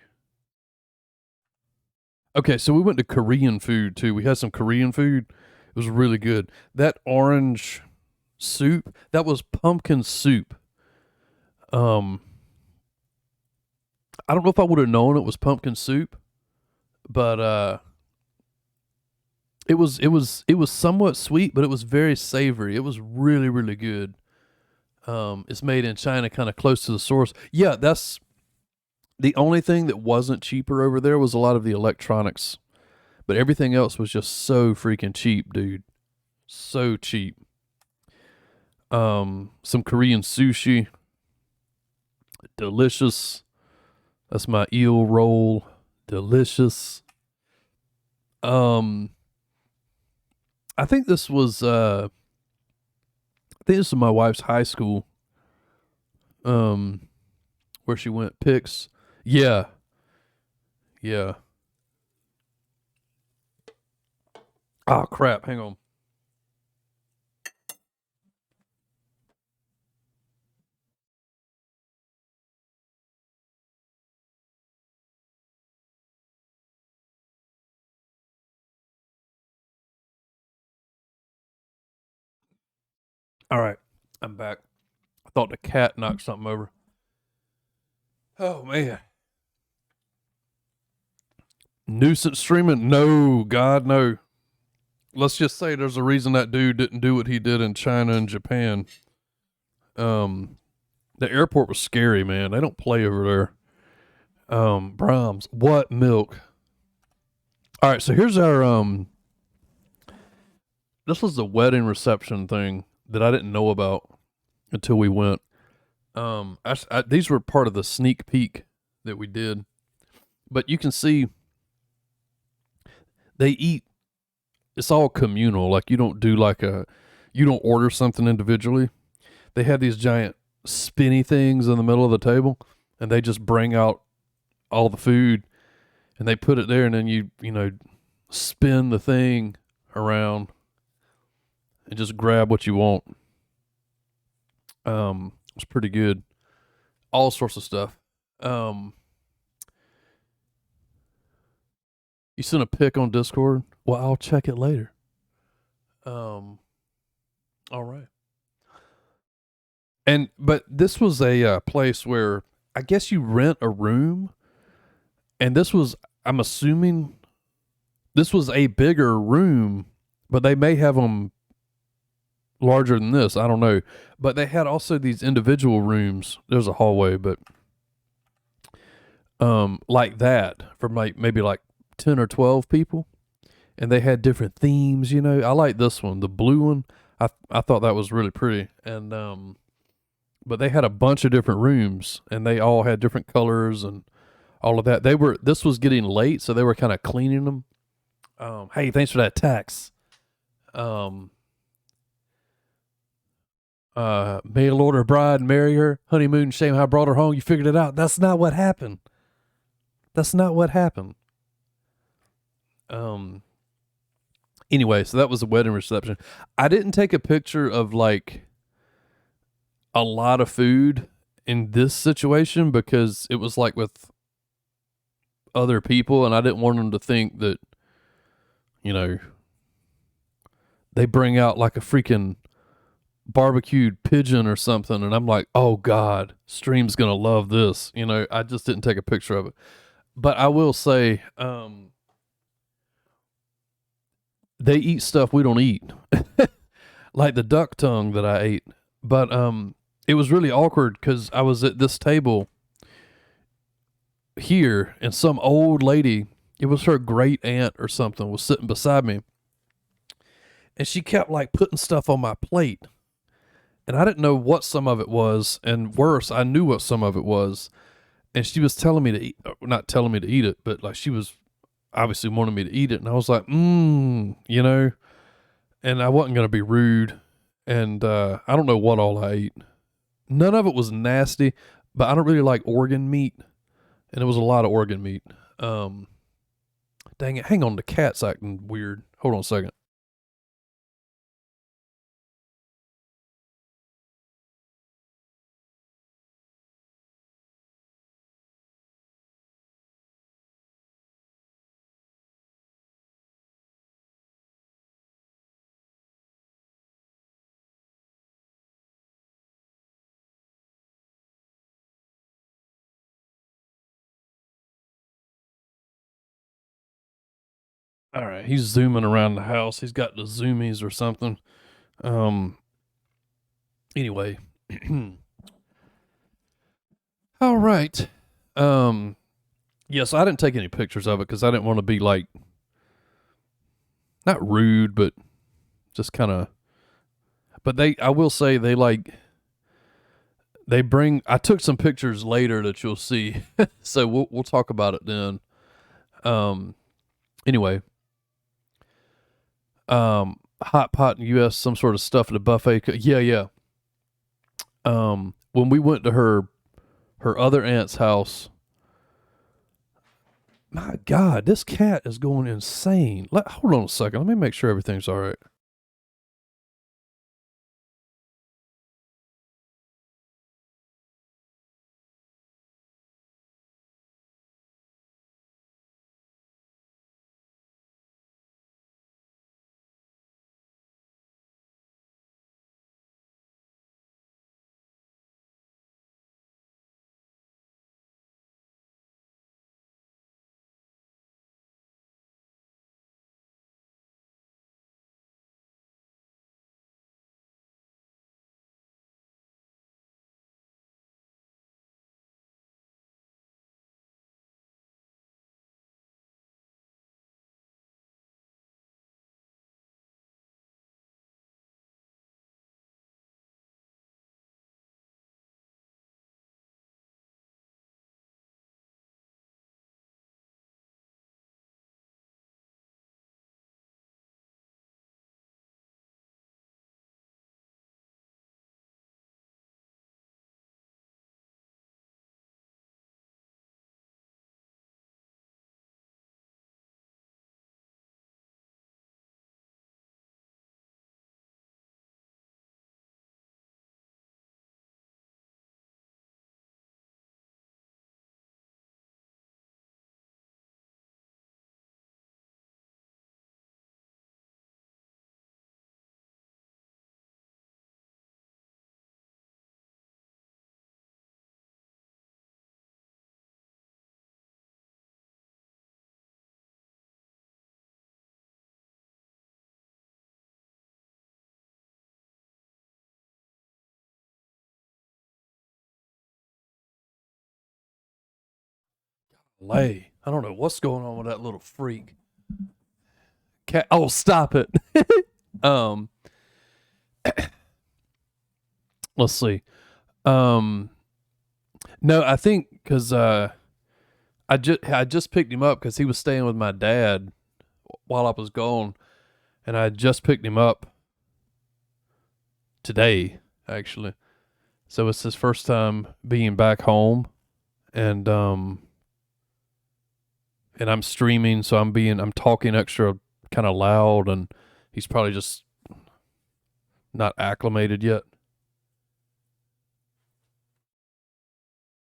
Okay, so we went to Korean food too. We had some Korean food. It was really good. That orange soup, that was pumpkin soup. Um, I don't know if I would have known it was pumpkin soup, but it was somewhat sweet, but it was very savory. It was really really good. It's made in China, kind of close to the source. Yeah, that's the only thing that wasn't cheaper over there was a lot of the electronics, but everything else was just so freaking cheap, dude. So cheap. Some Korean sushi, delicious. That's my eel roll, delicious. Um, I think this was I think this is my wife's high school. Um, where she went, Pix. Yeah, yeah. Oh crap! Hang on. All right, I'm back. I thought the cat knocked something over. Oh man, nuisance streaming? No, God, no. Let's just say there's a reason that dude didn't do what he did in China and Japan. Um, the airport was scary, man. They don't play over there. Brahms, what milk? All right, so here's our this was the wedding reception thing that I didn't know about until we went. These were part of the sneak peek that we did, but you can see they eat. It's all communal. Like you don't order something individually. They have these giant spinny things in the middle of the table, and they just bring out all the food, and they put it there, and then you spin the thing around and just grab what you want. It's pretty good. All sorts of stuff. Um, you sent a pic on Discord. Well, I'll check it later. Um, all right. And but this was a place where I guess you rent a room, and this was I'm assuming this was a bigger room, but they may have them larger than this. I don't know. But they had also these individual rooms. There's a hallway, but like that for maybe like 10 or 12 people, and they had different themes, I like this one, the blue one. I thought that was really pretty. And but they had a bunch of different rooms, and they all had different colors and all of that. This was getting late, so they were kind of cleaning them. Hey, thanks for that tax. Um Mail order bride, marry her, honeymoon, shame how I brought her home, you figured it out. That's not what happened. That's not what happened. Um anyway, so that was the wedding reception. I didn't take a picture of like a lot of food in this situation because it was like with other people, and I didn't want them to think that, you know, they bring out like a freaking barbecued pigeon or something, and I'm like, oh God, Stream's gonna love this. I just didn't take a picture of it. But I will say, they eat stuff we don't eat. Like the duck tongue that I ate. But it was really awkward because I was at this table here, and some old lady, it was her great aunt or something, was sitting beside me, and she kept like putting stuff on my plate, and I didn't know what some of it was, and worse, I knew what some of it was, and she was telling me to eat, not telling me to eat it, but like she was obviously wanting me to eat it, and I was like, you know, and I wasn't gonna be rude, and I don't know what all I ate. None of it was nasty, but I don't really like organ meat, and it was a lot of organ meat. Um, Dang it, hang on, the cat's acting weird. Hold on a second. All right, he's zooming around the house. He's got the zoomies or something. Um, anyway, all right. Um, yes, I didn't take any pictures of it because I didn't want to be like not rude, but just kind of. But I will say they like they bring. I took some pictures later that you'll see, so we'll talk about it then. Um, anyway, hot pot in the U.S. Some sort of stuff at a buffet. Yeah, yeah. When we went to her other aunt's house. My God, this cat is going insane. Hold on a second. Let me make sure everything's all right. Lay. I don't know what's going on with that little freak. Cat. Oh, stop it. um, let's see. Um, no, I think because I just picked him up because he was staying with my dad while I was gone, and I just picked him up today actually. So it's his first time being back home, and I'm streaming, so I'm talking extra kind of loud, and he's probably just not acclimated yet.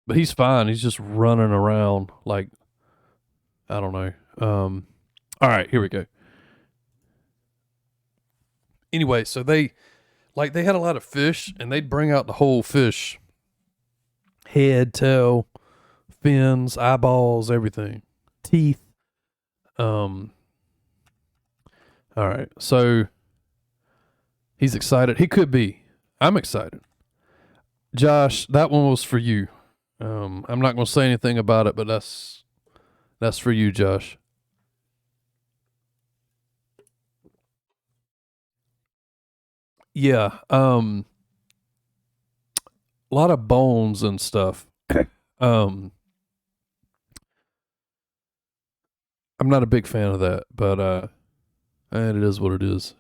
But he's fine. He's just running around like I don't know. All right, here we go. Anyway, so they had a lot of fish, and they'd bring out the whole fish, head, tail, fins, eyeballs, everything, teeth. Um, all right, so he's excited. He could be. I'm excited. Josh, that one was for you. I'm not going to say anything about it, but that's for you, Josh. Yeah. a lot of bones and stuff. um, I'm not a big fan of that, but and it is what it is.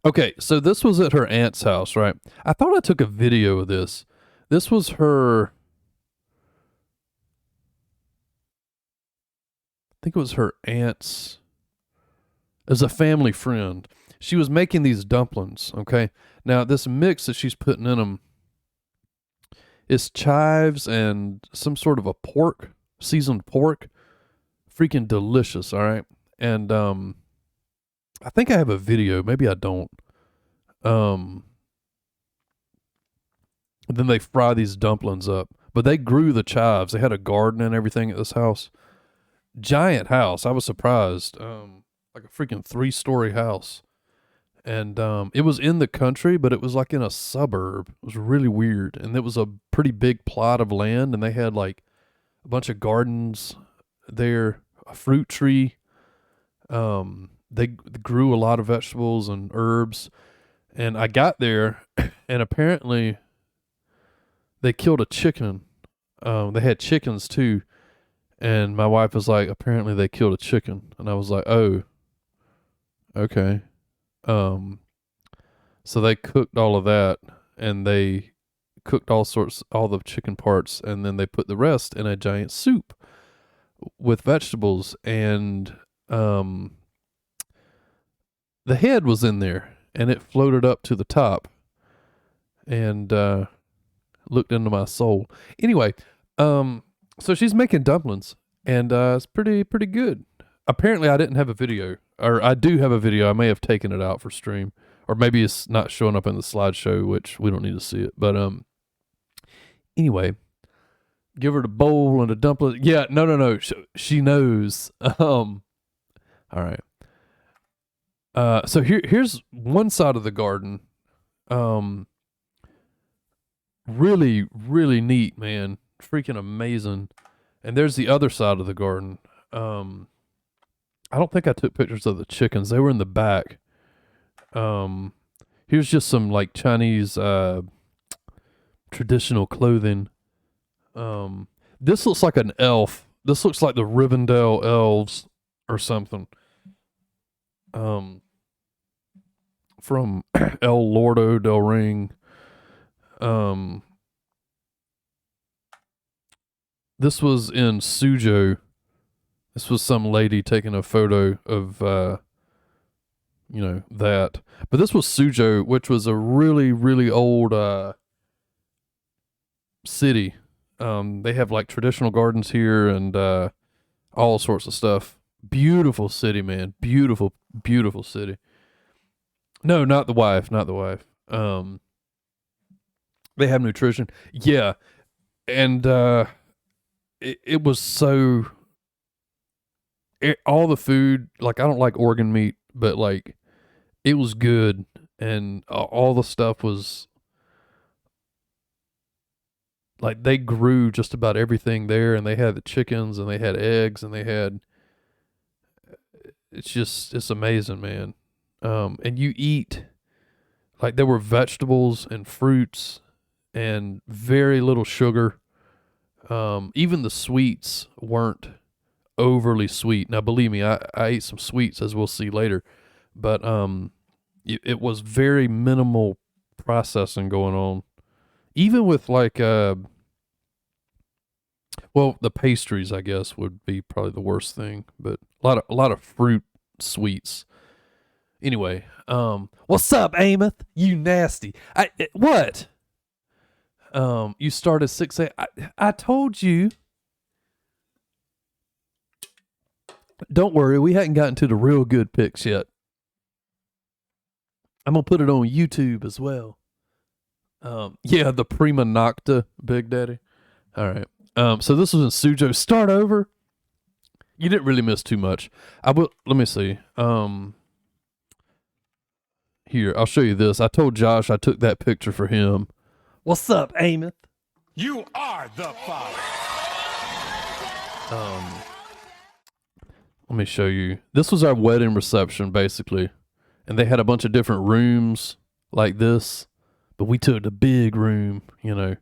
Okay, so this was at her aunt's house, right? I thought I took a video of this. This was her. I think it was her aunt's. As a family friend, she was making these dumplings. Okay, now this mix that she's putting in them is chives and some sort of a pork, seasoned pork. Freaking delicious. All right, and I think I have a video. Maybe I don't. And then they fry these dumplings up. But they grew the chives. They had a garden and everything at this house. Giant house. I was surprised. Like a freaking 3-story house. And it was in the country, but it was like in a suburb. It was really weird. And it was a pretty big plot of land, and they had like a bunch of gardens there, a fruit tree. They grew a lot of vegetables and herbs. And I got there, and apparently they killed a chicken. They had chickens too. And my wife was like, apparently they killed a chicken. And I was like, oh, okay. So they cooked all of that, and they cooked all the chicken parts, and then they put the rest in a giant soup with vegetables. And the head was in there, and it floated up to the top and looked into my soul. Anyway, so she's making dumplings, and it's pretty good. Apparently I didn't have a video, or I do have a video. I may have taken it out for stream, or maybe it's not showing up in the slideshow, which we don't need to see it. But anyway, give her the bowl and the dumpling. Yeah, no. She knows. All right. So here's one side of the garden. Really, really neat, man. Freaking amazing. And there's the other side of the garden. I don't think I took pictures of the chickens. They were in the back. Here's just some like Chinese traditional clothing. This looks like an elf. This looks like the Rivendell elves or something. From El Lordo del Ring. This was in Suzhou. This was some lady taking a photo of, that. But this was Suzhou, which was a really, really old city. They have like traditional gardens here and all sorts of stuff. Beautiful city, man. Beautiful, beautiful city. No, not the wife. Not the wife. They have nutrition. Yeah. And it was so... all the food, like I don't like organ meat, but like it was good, and all the stuff was like they grew just about everything there, and they had the chickens, and they had eggs, and they had... it's amazing, man. And you eat, like there were vegetables and fruits and very little sugar. Even the sweets weren't overly sweet. Now, believe me, I ate some sweets, as we'll see later, but it was very minimal processing going on. Even with like the pastries, I guess, would be probably the worst thing, but a lot of fruit sweets. Anyway, what's up, Amos? You nasty. What? You start at 6 a.m. I told you. Don't worry, we hadn't gotten to the real good pics yet. I'm gonna put it on YouTube as well. Yeah, the Prima Nocta, Big Daddy. All right. So this was in Suzhou. Start over. You didn't really miss too much. Let me see. Here, I'll show you this. I told Josh I took that picture for him. What's up, Amos? You are the father. Let me show you. This was our wedding reception, basically. And they had a bunch of different rooms like this. But we took the big room, you know.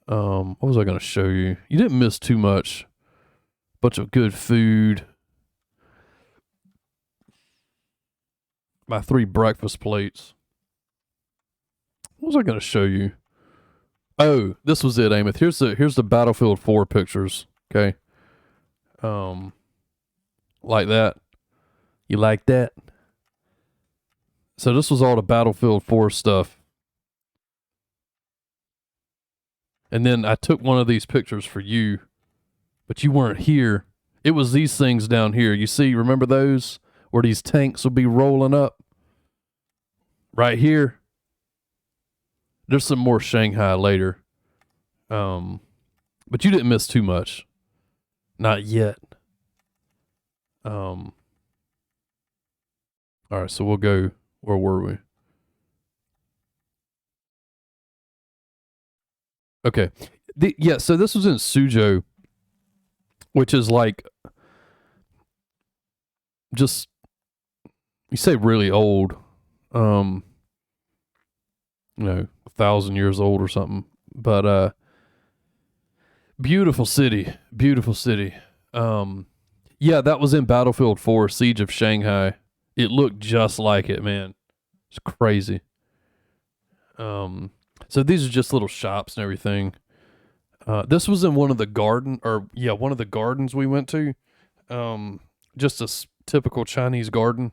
What was I going to show you? You didn't miss too much. Bunch of good food. My 3 breakfast plates. What was I going to show you? Oh, this was it, Amos. Here's the Battlefield 4 pictures. Okay. Like that. You like that? So this was all the Battlefield 4 stuff. And then I took one of these pictures for you, but you weren't here. It was these things down here. You see, remember those? Where these tanks will be rolling up? Right here. There's some more Shanghai later. But you didn't miss too much. Not yet. All right, so we'll go. Where were we? Okay. Yeah, so this was in Suzhou, which is like just, you say really old, you know, 1,000 years old or something. But beautiful city. Yeah, that was in Battlefield 4, Siege of Shanghai. It looked just like it, man. It's crazy. So these are just little shops and everything. This was in one of the gardens we went to. Just a typical Chinese garden.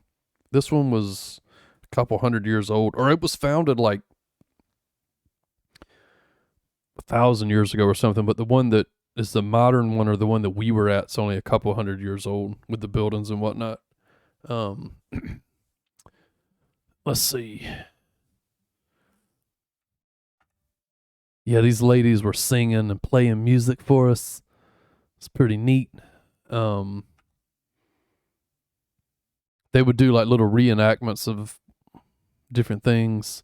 This one was a couple hundred years old, or it was founded like 1,000 years ago or something. But the one that is the modern one, or the one that we were at, is only a couple hundred years old with the buildings and whatnot. Let's see. Yeah, these ladies were singing and playing music for us. It's pretty neat. They would do like little reenactments of different things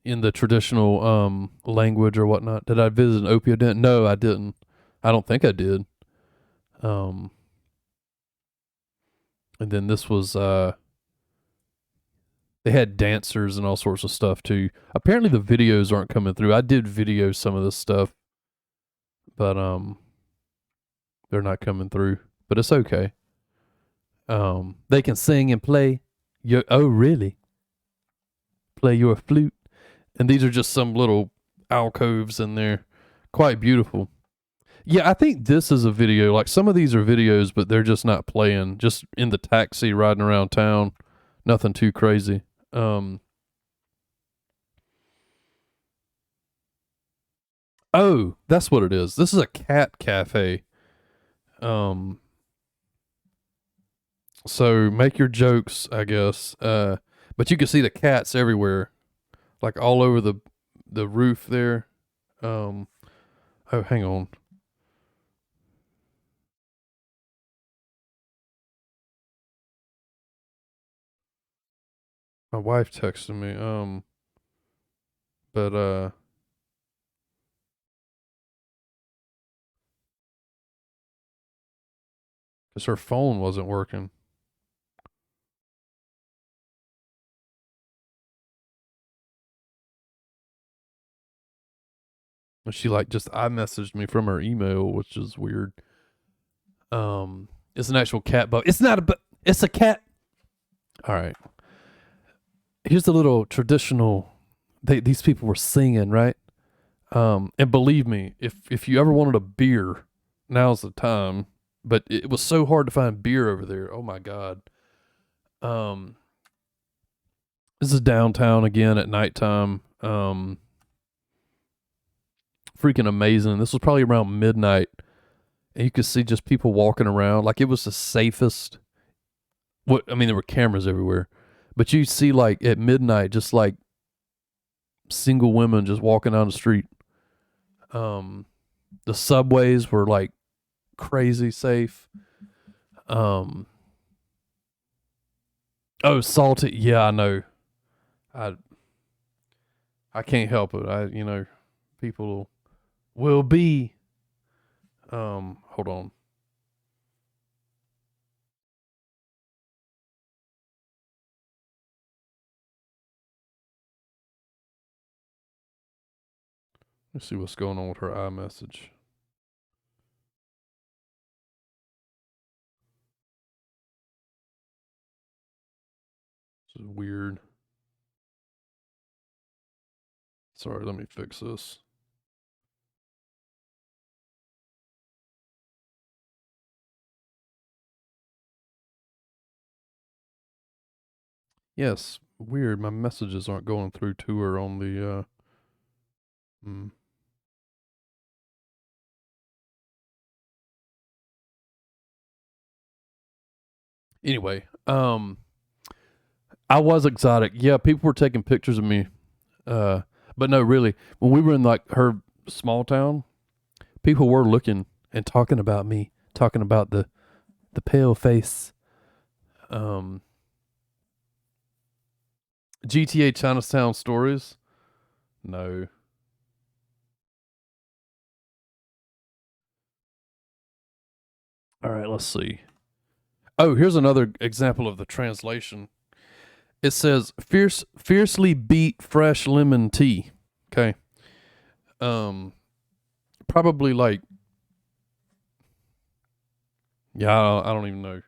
in the traditional language or whatnot. Did I visit an Opio Den? No, I didn't. I don't think I did. And then this was they had dancers and all sorts of stuff too. Apparently the videos aren't coming through. I did video some of this stuff, but they're not coming through. But it's okay. They can sing and play. Oh, really? Play your flute. And these are just some little alcoves in there. Quite beautiful. Yeah, I think this is a video. Like some of these are videos, but they're just not playing. Just in the taxi riding around town. Nothing too crazy. Oh, that's what it is. This is a cat cafe. So make your jokes, I guess. But you can see the cats everywhere, like all over the roof there. Oh, hang on. My wife texted me. But because her phone wasn't working. And she like just iMessaged me from her email, which is weird. It's an actual cat bug. It's not it's a cat. All right. Here's the little traditional. These people were singing, right? And believe me, if you ever wanted a beer, now's the time. But it was so hard to find beer over there. Oh my god. This is downtown again at nighttime. Freaking amazing. This was probably around midnight, and you could see just people walking around. Like it was the safest. There were cameras everywhere, but you see like at midnight, just like single women just walking down the street. The subways were like crazy safe. Oh, salty. Yeah, I know. I can't help it. People will be. Hold on. Let's see what's going on with her iMessage. This is weird. Sorry, let me fix this. Yes, weird. My messages aren't going through to her on the hmm. Anyway, I was exotic. Yeah, people were taking pictures of me. But no, really, when we were in like her small town, people were looking and talking about me, talking about the pale face. GTA Chinatown stories? No. All right, let's see. Oh, here's another example of the translation. It says fiercely beat fresh lemon tea. Okay. Um Probably like, yeah, I don't even know.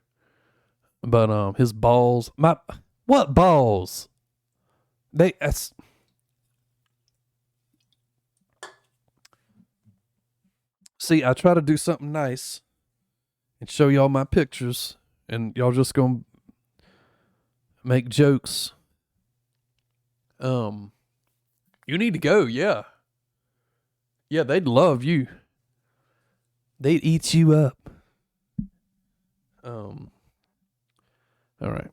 But his balls, my what balls? That's see, I try to do something nice and show y'all my pictures, and y'all just gonna make jokes. Um, you need to go, yeah. Yeah, they'd love you. They'd eat you up. Um, all right.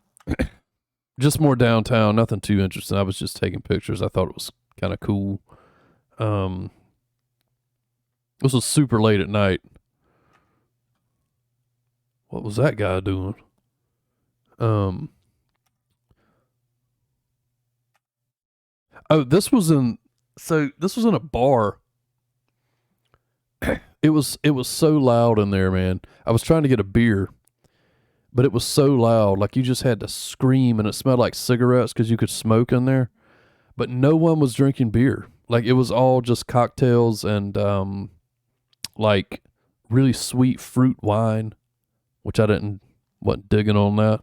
Just more downtown, nothing too interesting. I was just taking pictures. I thought it was kind of cool. Um, this was super late at night. What was that guy doing? Um, oh, this was in a bar. It was so loud in there, man. I was trying to get a beer, but it was so loud, like you just had to scream, and it smelled like cigarettes because you could smoke in there. But no one was drinking beer. Like it was all just cocktails and like really sweet fruit wine, which I didn't wasn't digging on that.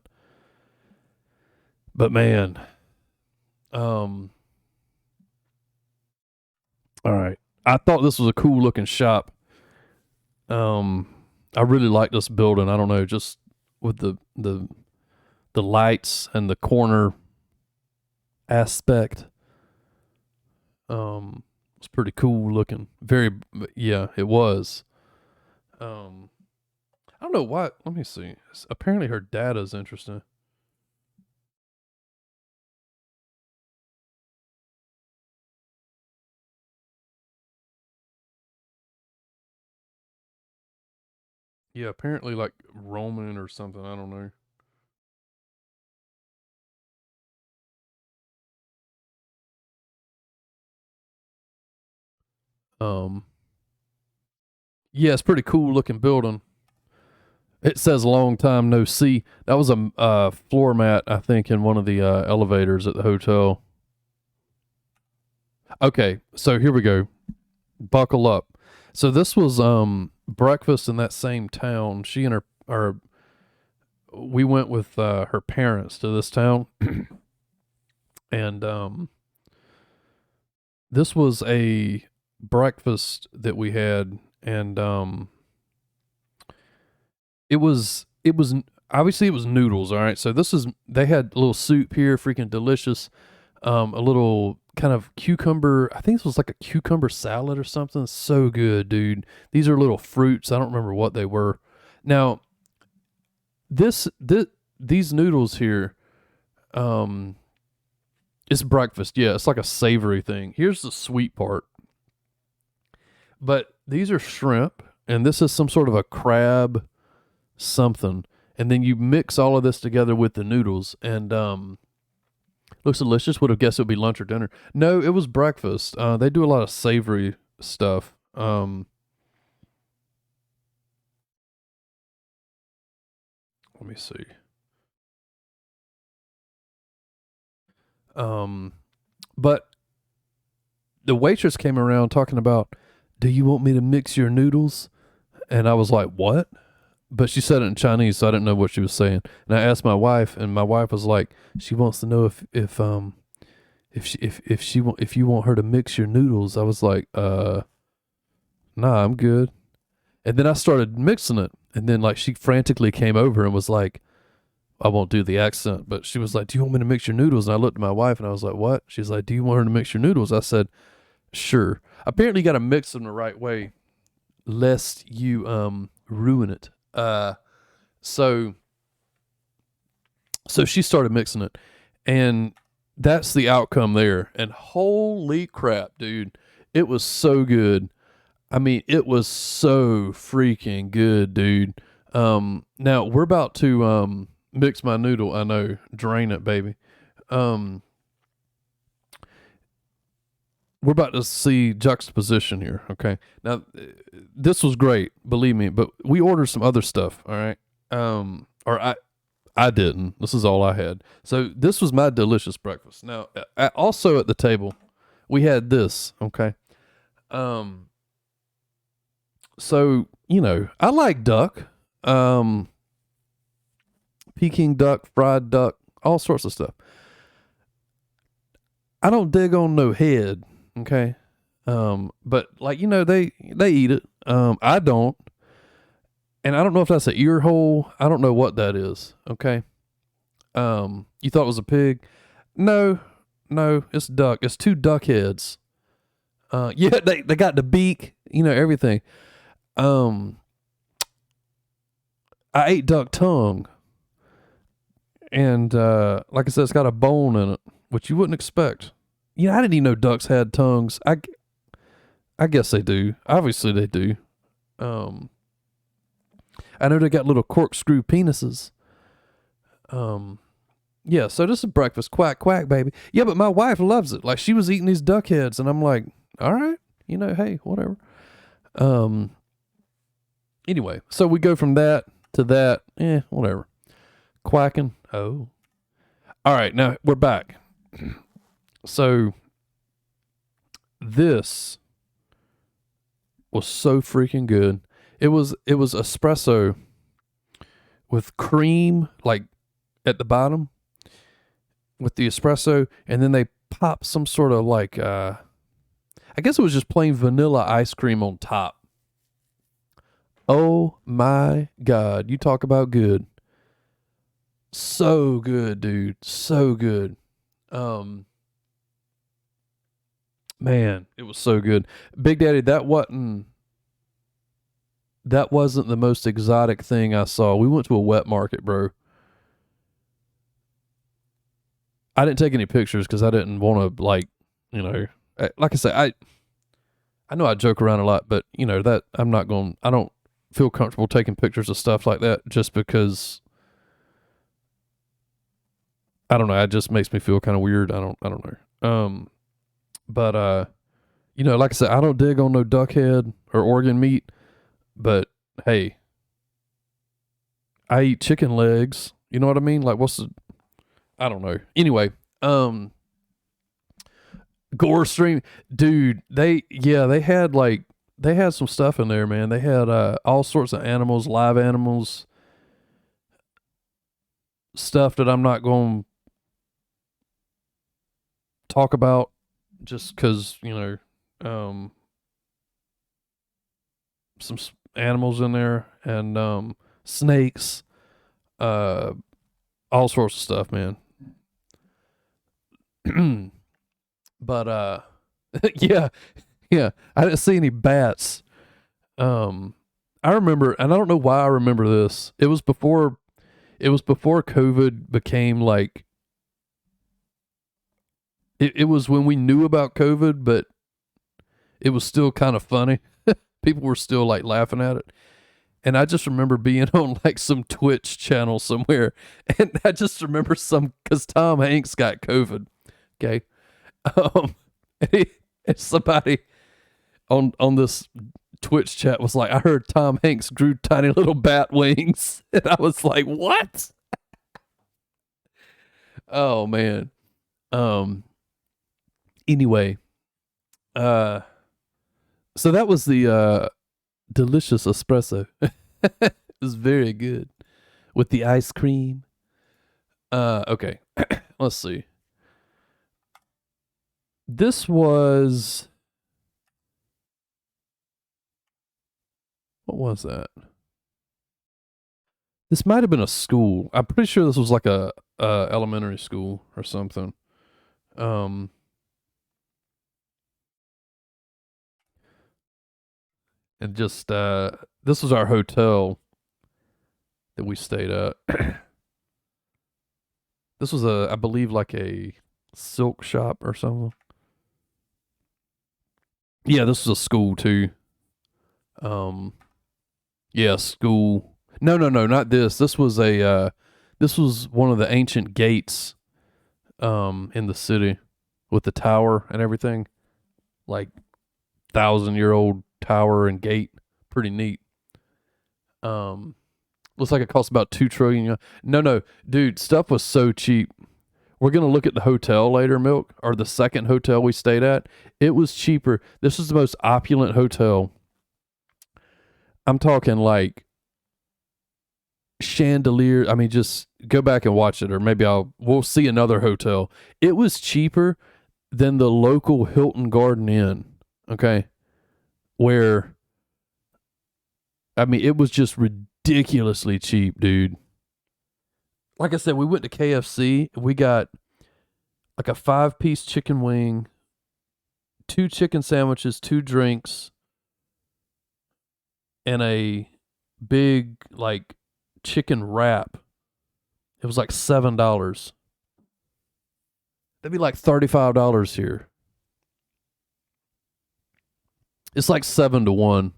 But man, um, all right. I thought this was a cool looking shop. Um, I really like this building. I don't know, just with the lights and the corner aspect. It's pretty cool looking. Very, yeah, it was. Um, I don't know what. Let me see. Apparently, her data is interesting. Yeah, apparently like Roman or something. I don't know. Um, yeah, it's pretty cool looking building. It says "long time no see." That was a floor mat, I think, in one of the elevators at the hotel. Okay, so here we go. Buckle up. So this was breakfast in that same town. She and her we went with her parents to this town, and this was a breakfast that we had, and it was obviously it was noodles. All right, so this is they had a little soup here, freaking delicious. A little kind of cucumber. I think this was like a cucumber salad or something. So good, dude. These are little fruits. I don't remember what they were. Now this these noodles here, um, it's breakfast. Yeah, it's like a savory thing. Here's the sweet part. But these are shrimp, and this is some sort of a crab something. And then you mix all of this together with the noodles, and looks delicious. Would have guessed it would be lunch or dinner. No, it was breakfast. They do a lot of savory stuff. Let me see. Um, but the waitress came around talking about, do you want me to mix your noodles? And I was like, what? But she said it in Chinese, so I didn't know what she was saying. And I asked my wife, and my wife was like, she wants to know if you want her to mix your noodles. I was like, nah, I'm good. And then I started mixing it, and then like she frantically came over and was like, I won't do the accent, but she was like, do you want me to mix your noodles? And I looked at my wife and I was like, what? She's like, do you want her to mix your noodles? I said, sure. Apparently you got to mix them the right way lest you ruin it. So she started mixing it, and that's the outcome there. And holy crap, dude, it was so good. I mean, it was so freaking good, dude. Now we're about to mix my noodle. I know, drain it, baby. We're about to see juxtaposition here. Okay. Now, this was great, believe me, but we ordered some other stuff. All right. Or I didn't. This is all I had. So this was my delicious breakfast. Now, also at the table, we had this. Okay. So, you know, I like duck, Peking duck, fried duck, all sorts of stuff. I don't dig on no head. Okay. But like, you know, they eat it. I don't. And I don't know if that's an ear hole. I don't know what that is. Okay. You thought it was a pig? No, it's duck. It's two duck heads. Yeah, they got the beak, you know, everything. I ate duck tongue. And, like I said, it's got a bone in it, which you wouldn't expect. You know, I didn't even know ducks had tongues. I guess they do. Obviously they do. I know they got little corkscrew penises. Yeah, so this is breakfast. Quack, quack, baby. Yeah, but my wife loves it. Like, she was eating these duck heads, and I'm like, all right, you know, hey, whatever. Anyway, so we go from that to that. Whatever. Quacking. Oh. All right, now we're back. So this was so freaking good. It was espresso with cream like at the bottom with the espresso, and then they pop some sort of like I guess it was just plain vanilla ice cream on top. Oh my God, you talk about good. So good, dude. So good. Man, it was so good. Big Daddy, that wasn't the most exotic thing I saw. We went to a wet market, bro. I didn't take any pictures because I didn't want to, like, you know, like I say, I know I joke around a lot, but you know that I don't feel comfortable taking pictures of stuff like that just because I don't know. It just makes me feel kind of weird. I don't know. But you know, like I said, I don't dig on no duck head or organ meat, but hey, I eat chicken legs. You know what I mean? Like, I don't know. Anyway, Gore Stream, dude, they had some stuff in there, man. They had all sorts of animals, live animals, stuff that I'm not going to talk about just because, you know, some animals in there and snakes, all sorts of stuff, man. But yeah, I didn't see any bats. I remember, and I don't know why I remember this. It was before COVID became like. It was when we knew about COVID, but it was still kind of funny. People were still like laughing at it. And I just remember being on like some Twitch channel somewhere. And I just remember because Tom Hanks got COVID. Okay. And somebody on this Twitch chat was like, I heard Tom Hanks grew tiny little bat wings. And I was like, what? Oh man. Anyway, So that was the delicious espresso. It was very good with the ice cream. Okay. Let's see. This was, what was that? This might have been a school. I'm pretty sure this was like a elementary school or something. And just this was our hotel that we stayed at. This was I believe like a silk shop or something. Yeah, this was a school too. Yeah, school. No, not this. This was this was one of the ancient gates in the city with the tower and everything. Like 1,000-year-old tower and gate. Pretty neat. Looks like it cost about 2 trillion. No, dude, stuff was so cheap. We're gonna look at the hotel later, Milk, or the second hotel we stayed at. It was cheaper. This was the most opulent hotel. I'm talking like chandelier. I mean, just go back and watch it, or maybe we'll see another hotel. It was cheaper than the local Hilton Garden Inn. Okay, where, I mean, it was just ridiculously cheap, dude. Like I said, we went to KFC. We got like a 5-piece chicken wing, 2 chicken sandwiches, 2 drinks, and a big like chicken wrap. It was like $7. That'd be like $35 here. It's like 7-1.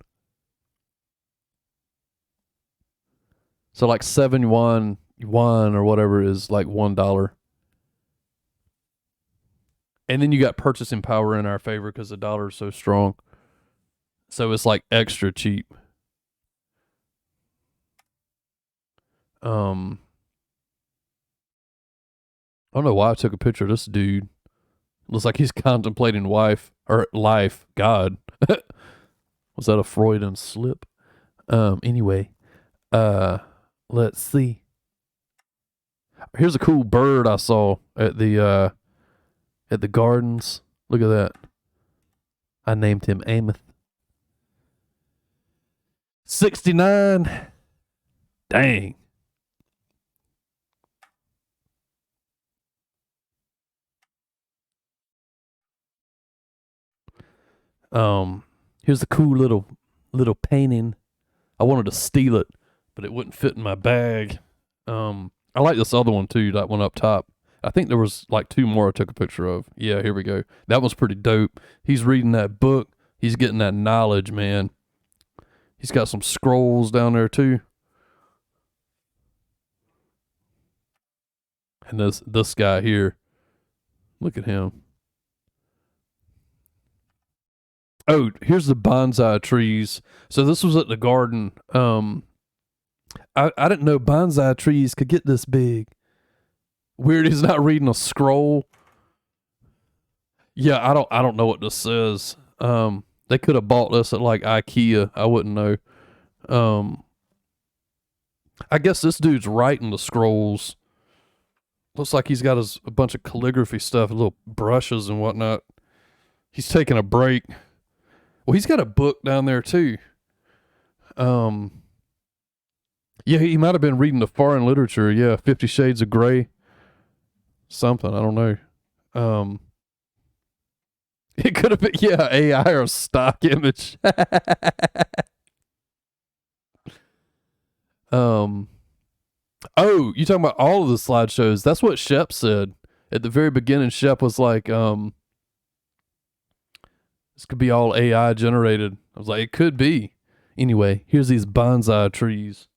So like 7 yuan or whatever is like $1. And then you got purchasing power in our favor because the dollar is so strong. So it's like extra cheap. I don't know why I took a picture of this dude. Looks like he's contemplating life. God. Was that a Freudian slip? Anyway, let's see. Here's a cool bird I saw at the gardens. Look at that. I named him Amos. 69. Dang. Here's the cool little painting. I wanted to steal it, but it wouldn't fit in my bag. I like this other one too, that one up top. I think there was like 2 more I took a picture of. Yeah, here we go. That one's pretty dope. He's reading that book. He's getting that knowledge, man. He's got some scrolls down there too. And this guy here. Look at him. Oh, here's the bonsai trees. So this was at the garden. I didn't know bonsai trees could get this big. Weird, he's not reading a scroll. Yeah, I don't know what this says. They could have bought this at like IKEA. I wouldn't know. I guess this dude's writing the scrolls. Looks like he's got a bunch of calligraphy stuff, little brushes and whatnot. He's taking a break. Well, he's got a book down there too. Yeah, he might have been reading the foreign literature. Yeah, 50 Shades of Grey. Something, I don't know. It could have been, yeah, AI or stock image. Oh, you talking about all of the slideshows? That's what Shep said at the very beginning. Shep was like, this could be all AI generated. I was like, it could be. Anyway, here's these bonsai trees.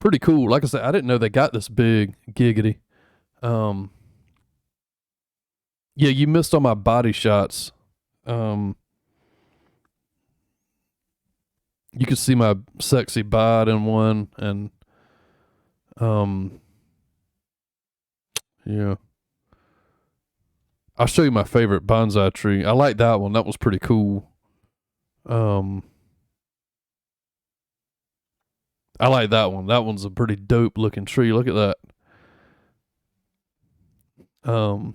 Pretty cool. Like I said, I didn't know they got this big. Giggity. Yeah, you missed on my body shots. You could see my sexy bod in one, and yeah. I'll show you my favorite bonsai tree. I like that one. That was pretty cool. I like that one. That one's a pretty dope looking tree. Look at that. I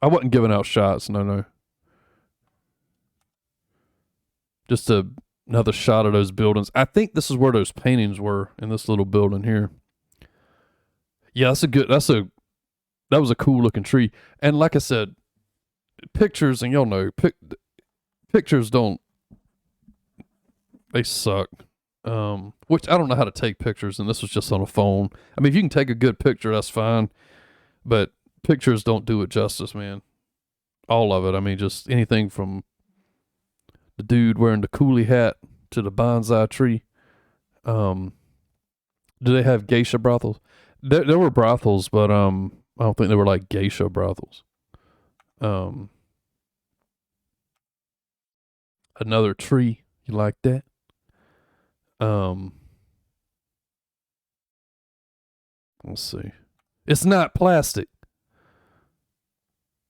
wasn't giving out shots. No. Just another shot of those buildings. I think this is where those paintings were, in this little building here. Yeah, that was a cool looking tree. And like I said, pictures, and y'all know, pictures they suck. Which I don't know how to take pictures, and this was just on a phone. I mean, if you can take a good picture, that's fine. But pictures don't do it justice, man. All of it. I mean, just anything from the dude wearing the coolie hat to the bonsai tree. Do they have geisha brothels? There were brothels, but I don't think they were like geisha brothels. Another tree. You like that? Let's see. It's not plastic.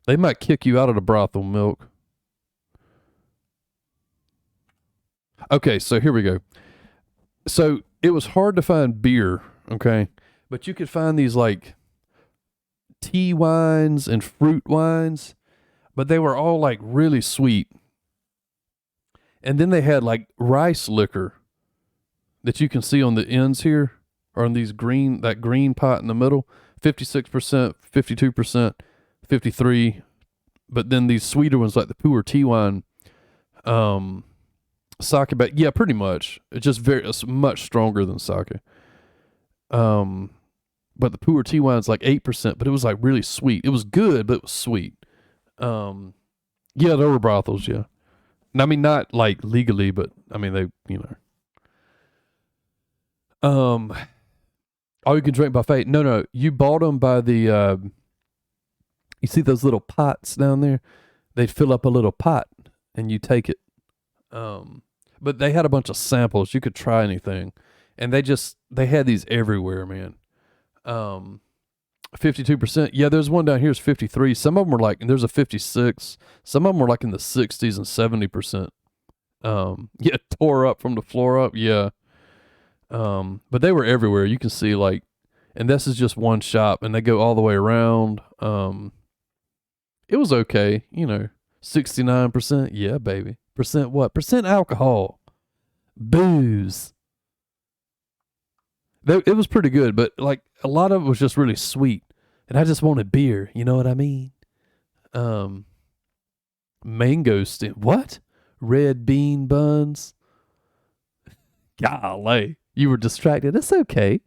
They might kick you out of the brothel, Milk. Okay, so here we go. So it was hard to find beer, okay? But you could find these like tea wines and fruit wines, but they were all like really sweet. And then they had like rice liquor that you can see on the ends here, or on these that green pot in the middle, 56%, 52%, 53%. But then these sweeter ones like the pu'er tea wine, sake, but yeah, pretty much. It's much stronger than sake. But the pu'er tea wine's like 8%, but it was like really sweet. It was good, but it was sweet. Yeah, there were brothels, yeah. I mean, not like legally, but I mean, they, all you can drink buffet. No, you bought them by the, you see those little pots down there? They'd fill up a little pot and you take it. But they had a bunch of samples. You could try anything. And they had these everywhere, man. 52%. Yeah, there's one down here is 53. Some of them were like, and there's a 56. Some of them were like in the 60s and 70%. Yeah, tore up from the floor up. Yeah. But they were everywhere. You can see like, and this is just one shop and they go all the way around. It was okay, 69%. Yeah, baby. Percent what? Percent alcohol. Booze. It was pretty good, but like a lot of it was just really sweet. And I just wanted beer. You know what I mean? Mango what? Red bean buns. Golly. You were distracted. It's okay.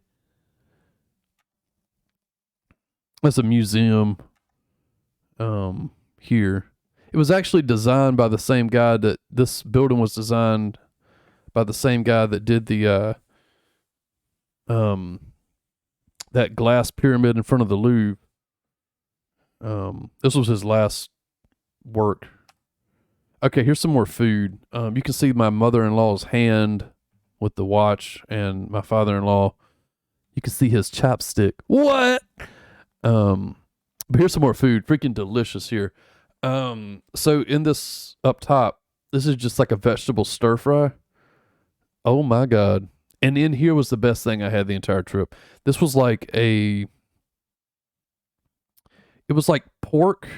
That's a museum here. It was actually designed by the same guy this building was designed by the same guy that did the that glass pyramid in front of the Louvre. This was his last work. Okay, here's some more food. You can see my mother-in-law's hand with the watch, and my father-in-law, you can see his chopstick. What? But here's some more food. Freaking delicious here. So in this up top, this is just like a vegetable stir fry. Oh my God. And in here was the best thing I had the entire trip. This was like it was like pork,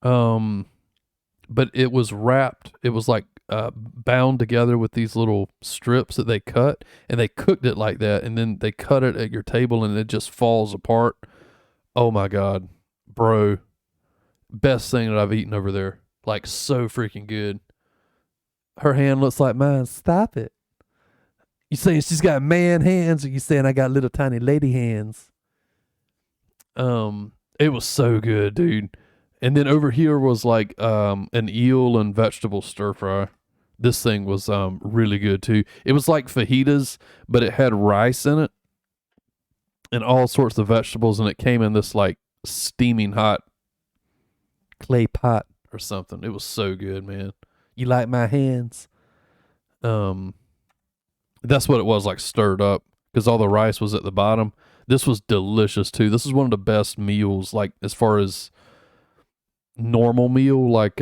but it was wrapped. It was like bound together with these little strips that they cut, and they cooked it like that, and then they cut it at your table, and it just falls apart. Oh my God, bro. Best thing that I've eaten over there. Like so freaking good. Her hand looks like mine. Stop it. You saying she's got man hands, or you saying I got little tiny lady hands? It was so good, dude. And then over here was like an eel and vegetable stir fry. This thing was really good too. It was like fajitas, but it had rice in it and all sorts of vegetables, and it came in this like steaming hot clay pot or something. It was so good, man. You like my hands? That's what it was, like stirred up, because all the rice was at the bottom. This was delicious too. This is one of the best meals, like as far as normal meal, like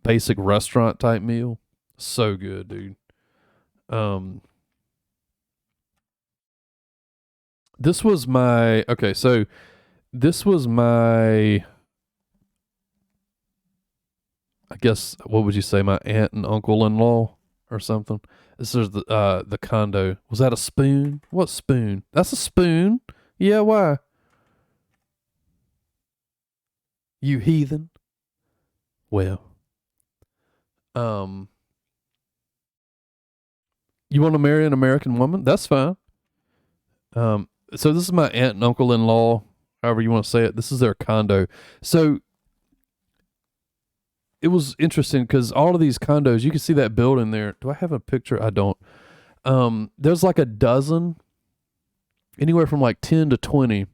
basic restaurant type meal. So good, dude. Um, this was my okay. So this was my, I guess, what would you say, my aunt and uncle in law or something. This is the condo. Was that a spoon? What spoon? That's a spoon. Yeah, why? You heathen. Well, um, you want to marry an American woman? That's fine. So this is my aunt and uncle in law, however you want to say it. This is their condo. So it was interesting because all of these condos, you can see that building there. Do I have a picture? I don't. There's like a dozen, anywhere from like 10 to 20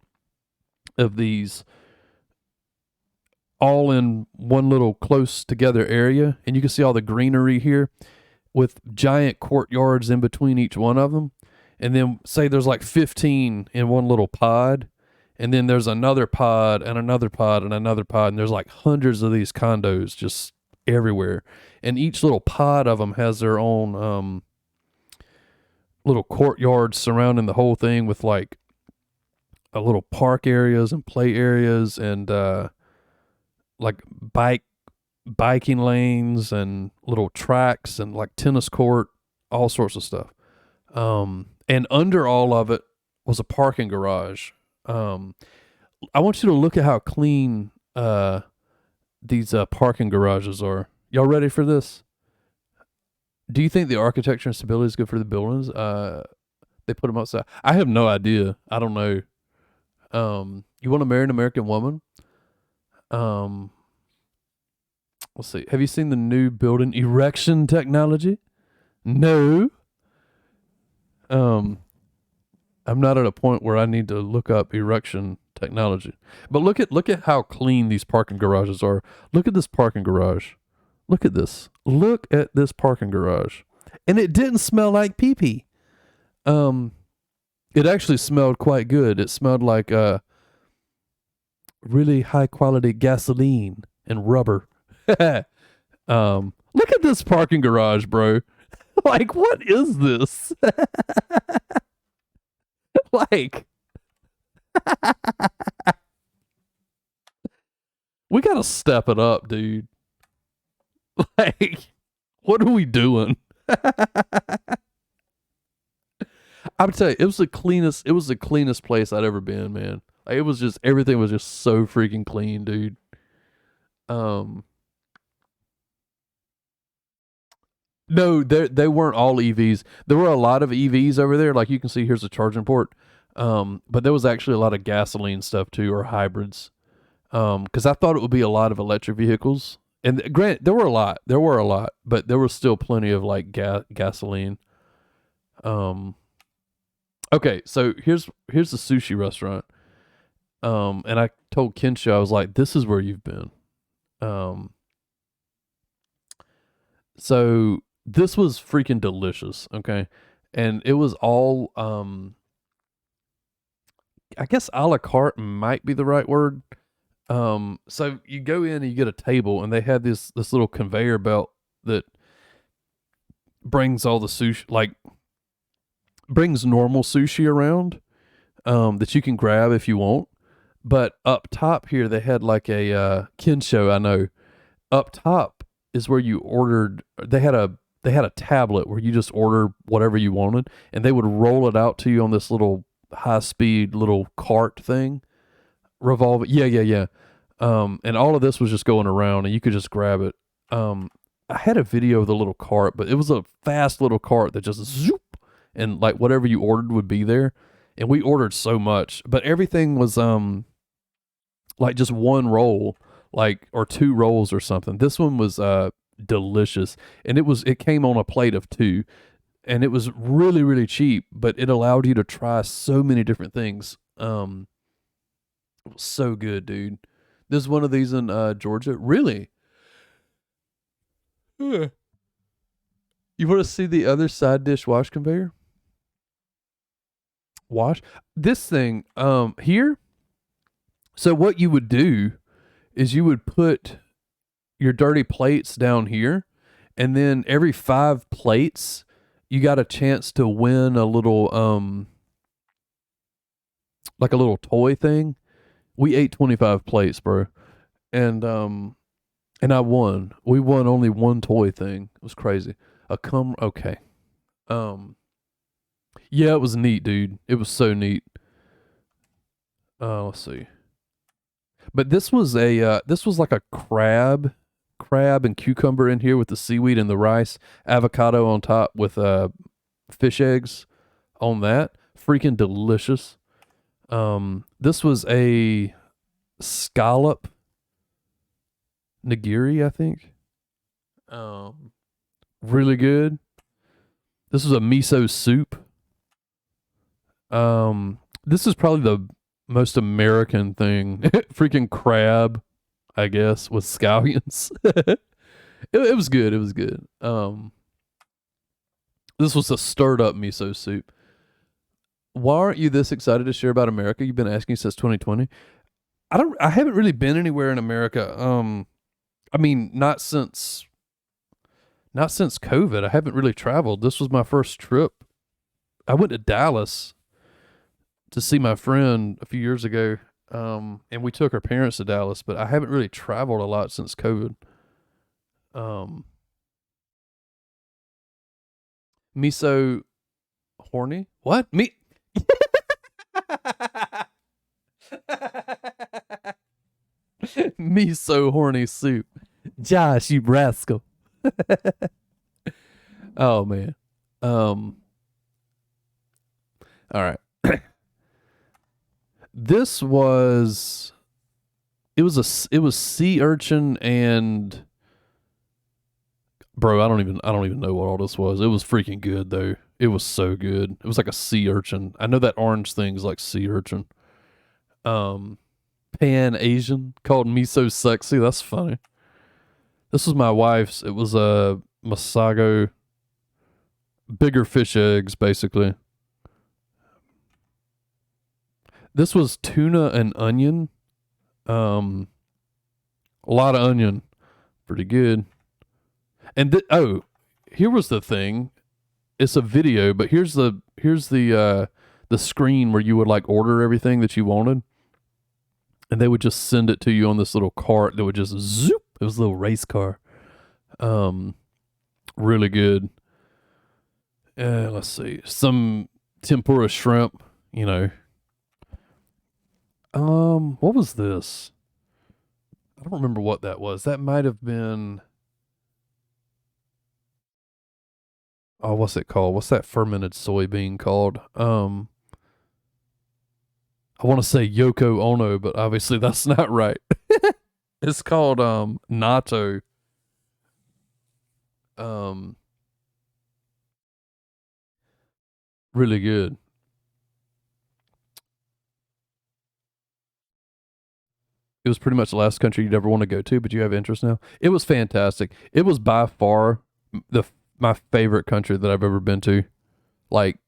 of these, all in one little close together area. And you can see all the greenery here with giant courtyards in between each one of them. And then say there's like 15 in one little pod. And then there's another pod and another pod and another pod. And there's like hundreds of these condos just everywhere. And each little pod of them has their own little courtyards surrounding the whole thing with like a little park areas and play areas and like biking lanes and little tracks and like tennis court, all sorts of stuff. And under all of it was a parking garage. I want you to look at how clean these parking garages are. Y'all ready for this? Do you think the architecture and stability is good for the buildings? They put them outside. I have no idea. I don't know. You want to marry an American woman? Let's see. Have you seen the new building erection technology? No. I'm not at a point where I need to look up erection technology. But look at how clean these parking garages are. Look at this parking garage. Look at this. Look at this parking garage. And it didn't smell like pee-pee. It actually smelled quite good. It smelled like really high quality gasoline and rubber. Look at this parking garage, bro. Like, what is this? Like, we gotta step it up, dude. Like, what are we doing? I'm telling you, it was the cleanest place I'd ever been, man. Like, it was just, everything was just so freaking clean, dude. No, they weren't all EVs. There were a lot of EVs over there. Like you can see, here's a charging port. But there was actually a lot of gasoline stuff too, or hybrids. Because I thought it would be a lot of electric vehicles. And granted, there were a lot, but there was still plenty of like gasoline. Okay, so here's the sushi restaurant. And I told Kensha, I was like, this is where you've been. So this was freaking delicious, okay? And it was all I guess a la carte might be the right word. So you go in and you get a table and they had this little conveyor belt that brings all the sushi, like brings normal sushi around that you can grab if you want. But up top here they had like a Kensho, I know. Up top is where you ordered. They had a tablet where you just order whatever you wanted, and they would roll it out to you on this little high speed little cart thing, revolve. Yeah. And all of this was just going around, and you could just grab it. I had a video of the little cart, but it was a fast little cart that just zoop, and like whatever you ordered would be there. And we ordered so much, but everything was like just one roll, like, or two rolls or something. This one was delicious, and it came on a plate of two, and it was really, really cheap, but it allowed you to try so many different things. It was so good, dude. There's one of these in Georgia. Really? Huh. You want to see the other side dish wash conveyor? wash this thing here. So what you would do is you would put your dirty plates down here, and then every 5 plates you got a chance to win a little like a little toy thing. We ate 25 plates, bro. And I won. We won only one toy thing. It was crazy. Okay. Yeah, it was neat, dude. It was so neat. Let's see. But this was like a crab and cucumber in here with the seaweed and the rice, avocado on top with fish eggs on that. Freaking delicious. This was a scallop nigiri, I think. Really good. This was a miso soup. This is probably the most American thing. Freaking crab, I guess, with scallions. It was good. It was good. This was a stirred up miso soup. Why aren't you this excited to share about America? You've been asking since 2020. I haven't really been anywhere in America. I mean, not since COVID. I haven't really traveled. This was my first trip. I went to Dallas to see my friend a few years ago. And we took our parents to Dallas, but I haven't really traveled a lot since COVID. Miso horny? What? Miso horny soup. Josh, you rascal. Oh man. All right. This was it was sea urchin and bro, I don't even know what all this was. It was freaking good though. It was so good. It was like a sea urchin. I know that orange thing's like sea urchin. Pan Asian called miso sexy. That's funny. This was my wife's. It was a Masago, bigger fish eggs, basically. This was tuna and onion. A lot of onion. Pretty good. And here was the thing. It's a video, but here's the screen where you would like order everything that you wanted. And they would just send it to you on this little cart that would just zoop. It was a little race car. Really good. Let's see. Some tempura shrimp, you know. What was this? I don't remember what that was. That might have been what's it called? What's that fermented soybean called? I want to say Yoko Ono, but obviously that's not right. It's called natto. Really good. It was pretty much the last country you'd ever want to go to, but you have interest now. It was fantastic. It was by far my favorite country that I've ever been to. Like,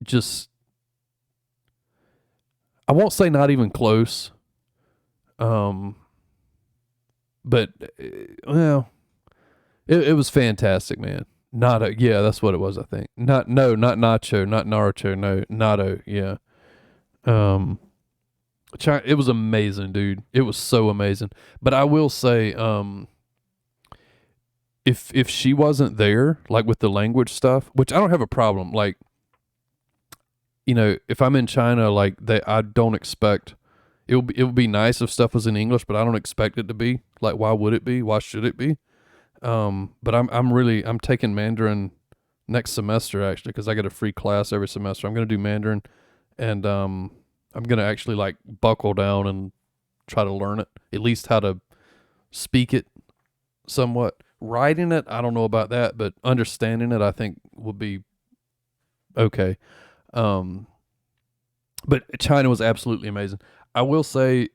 just I won't say not even close. But well, it was fantastic, man. Natto, yeah, that's what it was. I think not nacho, not Naruto, no natto, yeah. Um, it was amazing, dude. It was so amazing. But I will say, if she wasn't there, like with the language stuff, which I don't have a problem, like, you know, if I'm in China, like I don't expect it would be nice if stuff was in English, but I don't expect it to be. Like, why would it be? Why should it be? But I'm taking Mandarin next semester actually because I get a free class every semester. I'm gonna do Mandarin, and I'm gonna actually like buckle down and try to learn it, at least how to speak it somewhat. Writing it, I don't know about that, but understanding it, I think would be okay. But China was absolutely amazing. I will say,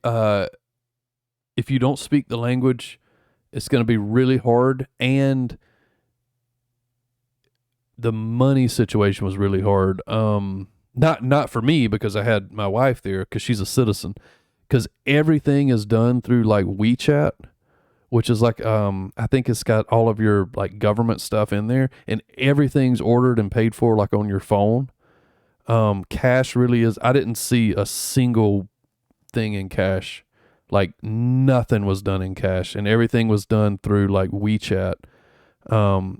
if you don't speak the language, it's going to be really hard. And the money situation was really hard. Not for me because I had my wife there because she's a citizen. Because everything is done through like WeChat, which is like I think it's got all of your like government stuff in there, and everything's ordered and paid for like on your phone. Cash really is. I didn't see a single thing in cash. Like nothing was done in cash, and everything was done through like WeChat,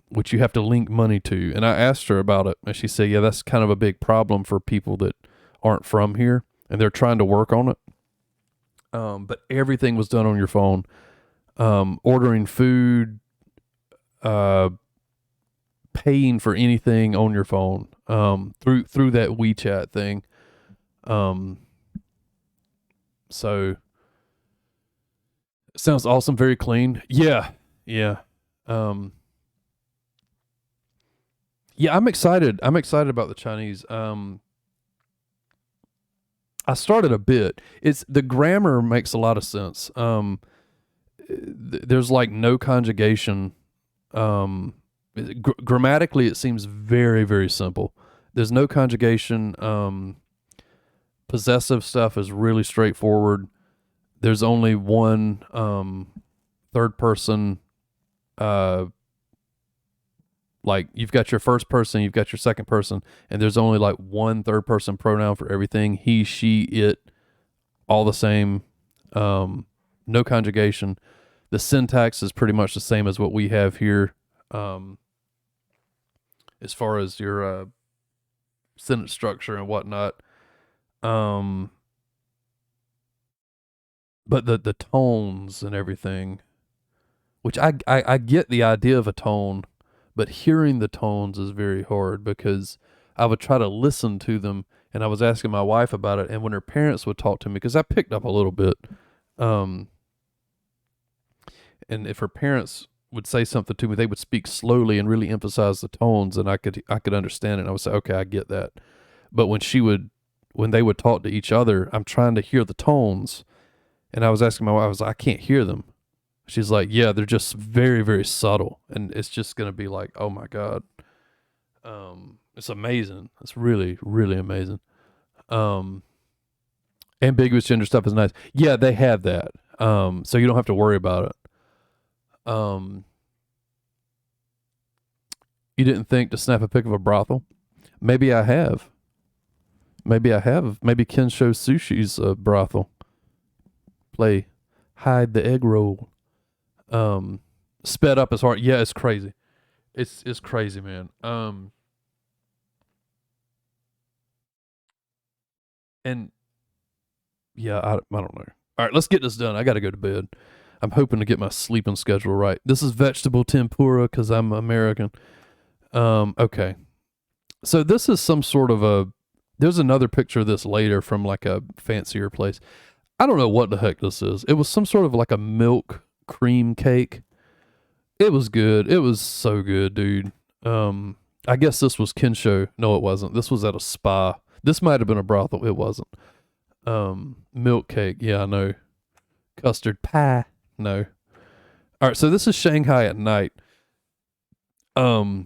which you have to link money to. And I asked her about it, and she said, "Yeah, that's kind of a big problem for people that aren't from here, and they're trying to work on it." But everything was done on your phone. Ordering food, paying for anything on your phone, through that WeChat thing. So sounds awesome. Very clean. Yeah. Yeah. Yeah, I'm excited. I'm excited about the Chinese. I started a bit. It's the grammar makes a lot of sense. There's like no conjugation. Grammatically, it seems very, very simple. There's no conjugation. Possessive stuff is really straightforward. There's only one third person. Like you've got your first person, you've got your second person, and there's only like one third person pronoun for everything. He, she, it, all the same. No conjugation. The syntax is pretty much the same as what we have here. As far as your sentence structure and whatnot. But the tones and everything, which I get the idea of a tone, but hearing the tones is very hard because I would try to listen to them, and I was asking my wife about it, and when her parents would talk to me, because I picked up a little bit, and if her parents would say something to me, they would speak slowly and really emphasize the tones, and I could understand it, and I would say, okay, I get that. But when they would talk to each other, I'm trying to hear the tones, and I was asking my wife, I was like, I can't hear them. She's like, yeah, they're just very, very subtle. And it's just going to be like, oh my God. It's amazing. It's really, really amazing. Ambiguous gender stuff is nice. Yeah, they have that. So you don't have to worry about it. You didn't think to snap a pic of a brothel? Maybe I have. Maybe Kensho Sushi's a brothel. Play hide the egg roll. Sped up as hard. Yeah, it's crazy. It's crazy, man. And yeah, I don't know. All right, let's get this done. I got to go to bed. I'm hoping to get my sleeping schedule right. This is vegetable tempura because I'm American. Okay. So this is some sort of there's another picture of this later from like a fancier place. I don't know what the heck this is. It was some sort of like a milk cream cake. It was good. It was so good, dude. I guess this was Kensho. No, it wasn't. This was at a spa. This might have been a brothel. It wasn't. Milk cake. Yeah, I know. Custard pie. No. All right, so this is Shanghai at night. All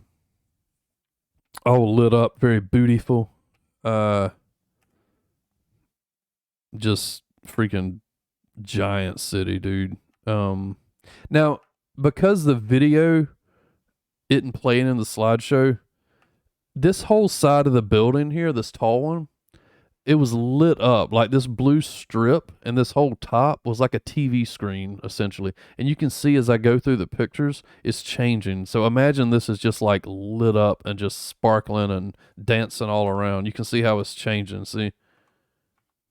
lit up, very beautiful. Just freaking giant city, dude. Now because the video isn't playing in the slideshow, this whole side of the building here, this tall one, it was lit up like this blue strip, and this whole top was like a TV screen essentially. And you can see as I go through the pictures, it's changing. So imagine this is just like lit up and just sparkling and dancing all around. You can see how it's changing. See,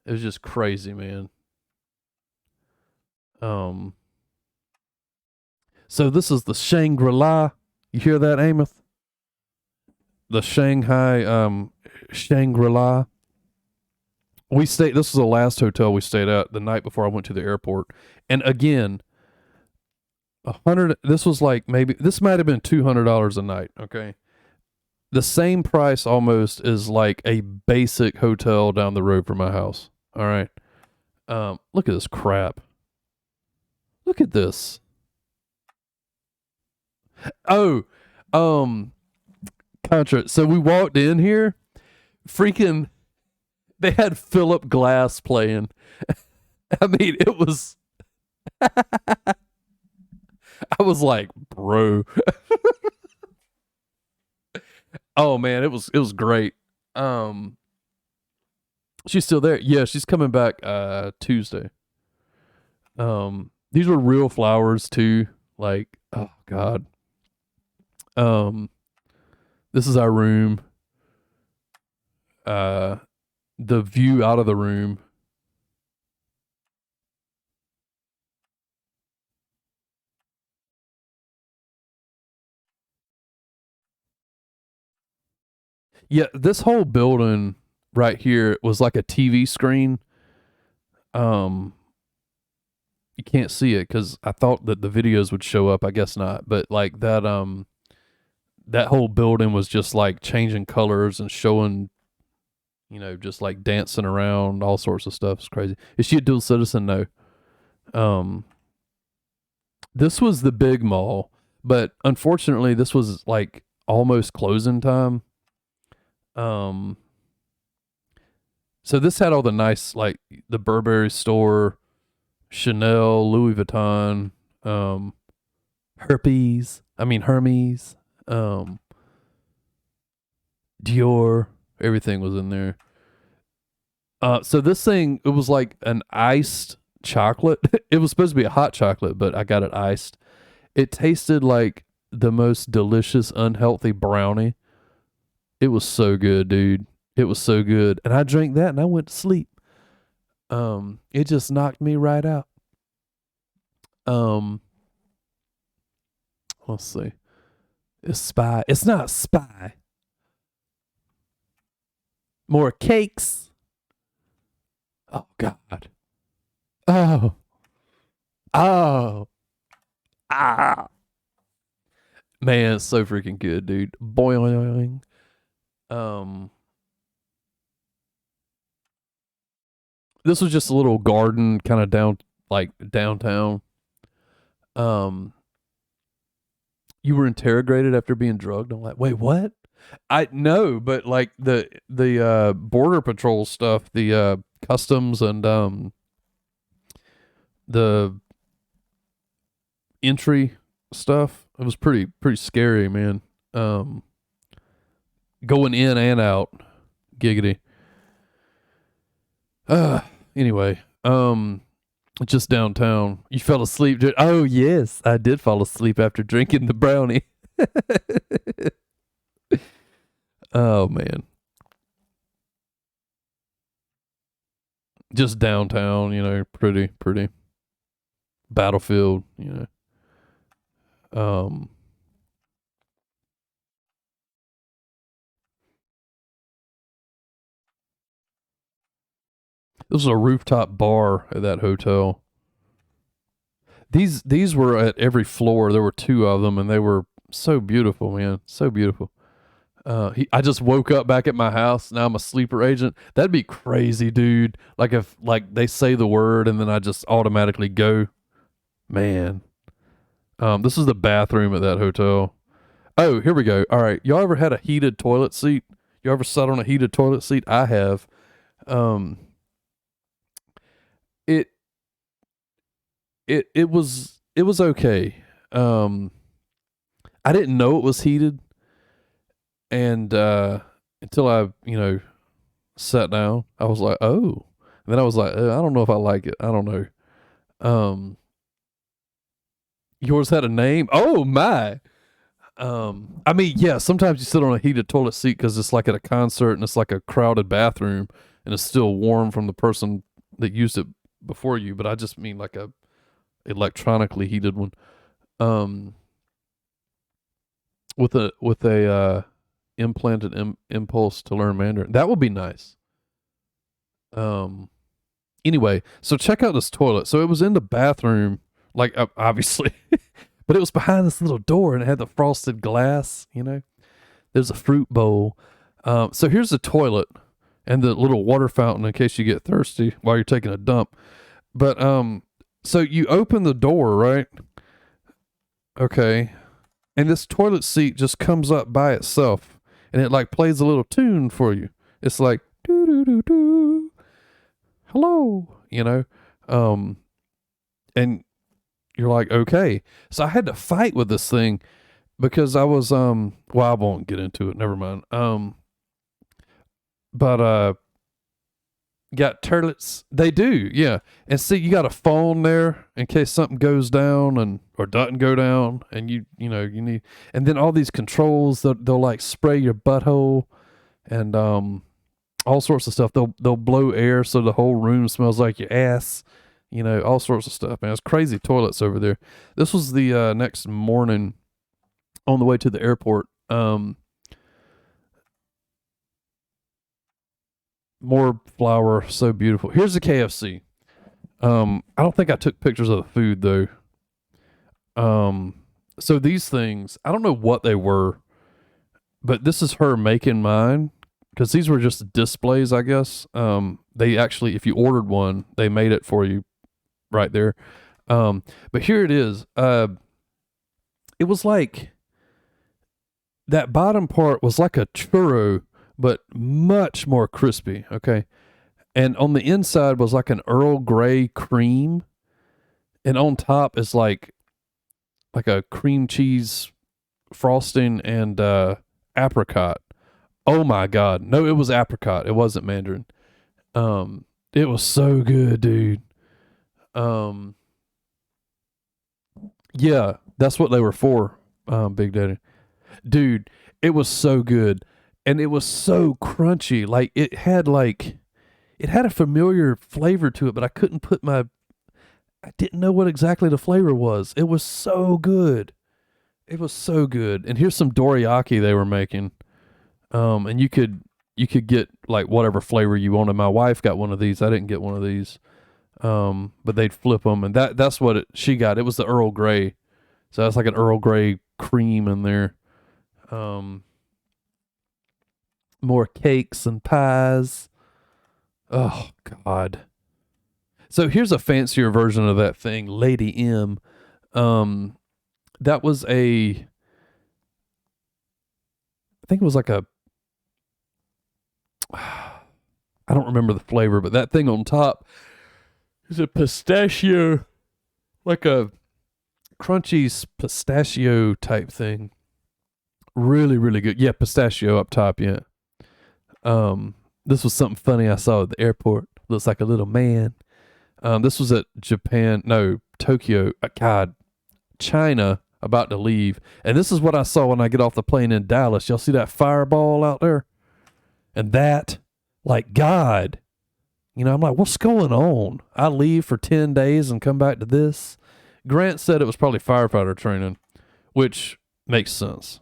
it was just crazy, man. So this is the Shangri-La. You hear that, Amos? The Shanghai Shangri-La. This was the last hotel we stayed at the night before I went to the airport. And again, this was like this might have been $200 a night, okay? The same price almost is like a basic hotel down the road from my house. All right. Look at this crap. Look at this. Oh, Contra. So we walked in here, freaking, they had Philip Glass playing. I mean, it was, I was like, bro. Oh man, it was great. She's still there. Yeah, she's coming back Tuesday. These were real flowers too. Like, oh god. This is our room. The view out of the room. Yeah, this whole building right here was like a TV screen. You can't see it because I thought that the videos would show up. I guess not. But like that whole building was just like changing colors and showing, just like dancing around, all sorts of stuff. It's crazy. Is she a dual citizen? No. This was the big mall, but unfortunately, this was like almost closing time. So this had all the nice, like the Burberry store, Chanel, Louis Vuitton, Hermes, Dior, everything was in there. So this thing, it was like an iced chocolate. It was supposed to be a hot chocolate, but I got it iced. It tasted like the most delicious, unhealthy brownie. It was so good, dude. It was so good. And I drank that and I went to sleep. It just knocked me right out. Let's see. It's spy. It's not spy. More cakes. Oh God. Oh. Oh. Ah. Man, it's so freaking good, dude. Boing. This was just a little garden kind of downtown. You were interrogated after being drugged. I'm like, wait, what? I know, but like the border patrol stuff, the customs and the entry stuff, it was pretty scary, man. Going in and out, giggity. Anyway, just downtown. You fell asleep. Oh yes, I did fall asleep after drinking the brownie. Oh man. Just downtown, pretty battlefield. This was a rooftop bar at that hotel. These were at every floor. There were two of them, and they were so beautiful, man. So beautiful. I just woke up back at my house. Now I'm a sleeper agent. That'd be crazy, dude. Like if they say the word and then I just automatically go. Man. This is the bathroom at that hotel. Oh, here we go. All right. Y'all ever had a heated toilet seat? You ever sat on a heated toilet seat? I have. It was okay. I didn't know it was heated, and until I sat down, I was like, oh. And then I was like, I don't know if I like it. I don't know. Yours had a name? Oh my. I mean, yeah, sometimes you sit on a heated toilet seat because it's like at a concert and it's like a crowded bathroom and it's still warm from the person that used it before you, but I just mean like a electronically heated one. With a implanted impulse to learn Mandarin. That would be nice. Anyway, so check out this toilet. So it was in the bathroom, like obviously, but it was behind this little door and it had the frosted glass, There's a fruit bowl. So here's the toilet and the little water fountain in case you get thirsty while you're taking a dump. But so you open the door, right? Okay. And this toilet seat just comes up by itself. and it like plays a little tune for you. It's like doo doo doo doo, hello, and you're like, okay. So I had to fight with this thing because I was well, I won't get into it. Never mind. But got turlets. They do, yeah. And see, you got a phone there in case something goes down or doesn't go down, and you need. And then all these controls, they'll like spray your butthole, and all sorts of stuff. They'll blow air so the whole room smells like your ass. All sorts of stuff, man. It's crazy toilets over there. This was the next morning on the way to the airport. More flour, so beautiful. Here's the KFC. I don't think I took pictures of the food though. So these things, I don't know what they were, but this is her making mine because these were just displays, I guess. They actually, if you ordered one, they made it for you right there. But here it is. It was like that bottom part was like a churro, but much more crispy. Okay. And on the inside was like an Earl Grey cream. And on top is like a cream cheese frosting and apricot. Oh my God. No, it was apricot. It wasn't mandarin. It was so good, dude. Yeah, that's what they were for, Big Daddy. Dude, it was so good. And it was so crunchy. Like it had a familiar flavor to it, but I didn't know what exactly the flavor was. It was so good. It was so good. And here's some dorayaki they were making. And you could get like whatever flavor you wanted. My wife got one of these. I didn't get one of these. But they'd flip them, and that's what she got. It was the Earl Grey. So that's like an Earl Grey cream in there. More cakes and pies. Oh God. So here's a fancier version of that thing, Lady M. That was I think it was like I don't remember the flavor, but that thing on top is a pistachio, like a crunchy pistachio type thing. Really, really good. Yeah, pistachio up top, yeah. This was something funny I saw at the airport. Looks like a little man. This was at Tokyo, China, about to leave. And this is what I saw when I get off the plane in Dallas. Y'all see that fireball out there? And that, like, God, I'm like, what's going on? I leave for 10 days and come back to this. Grant said it was probably firefighter training, which makes sense.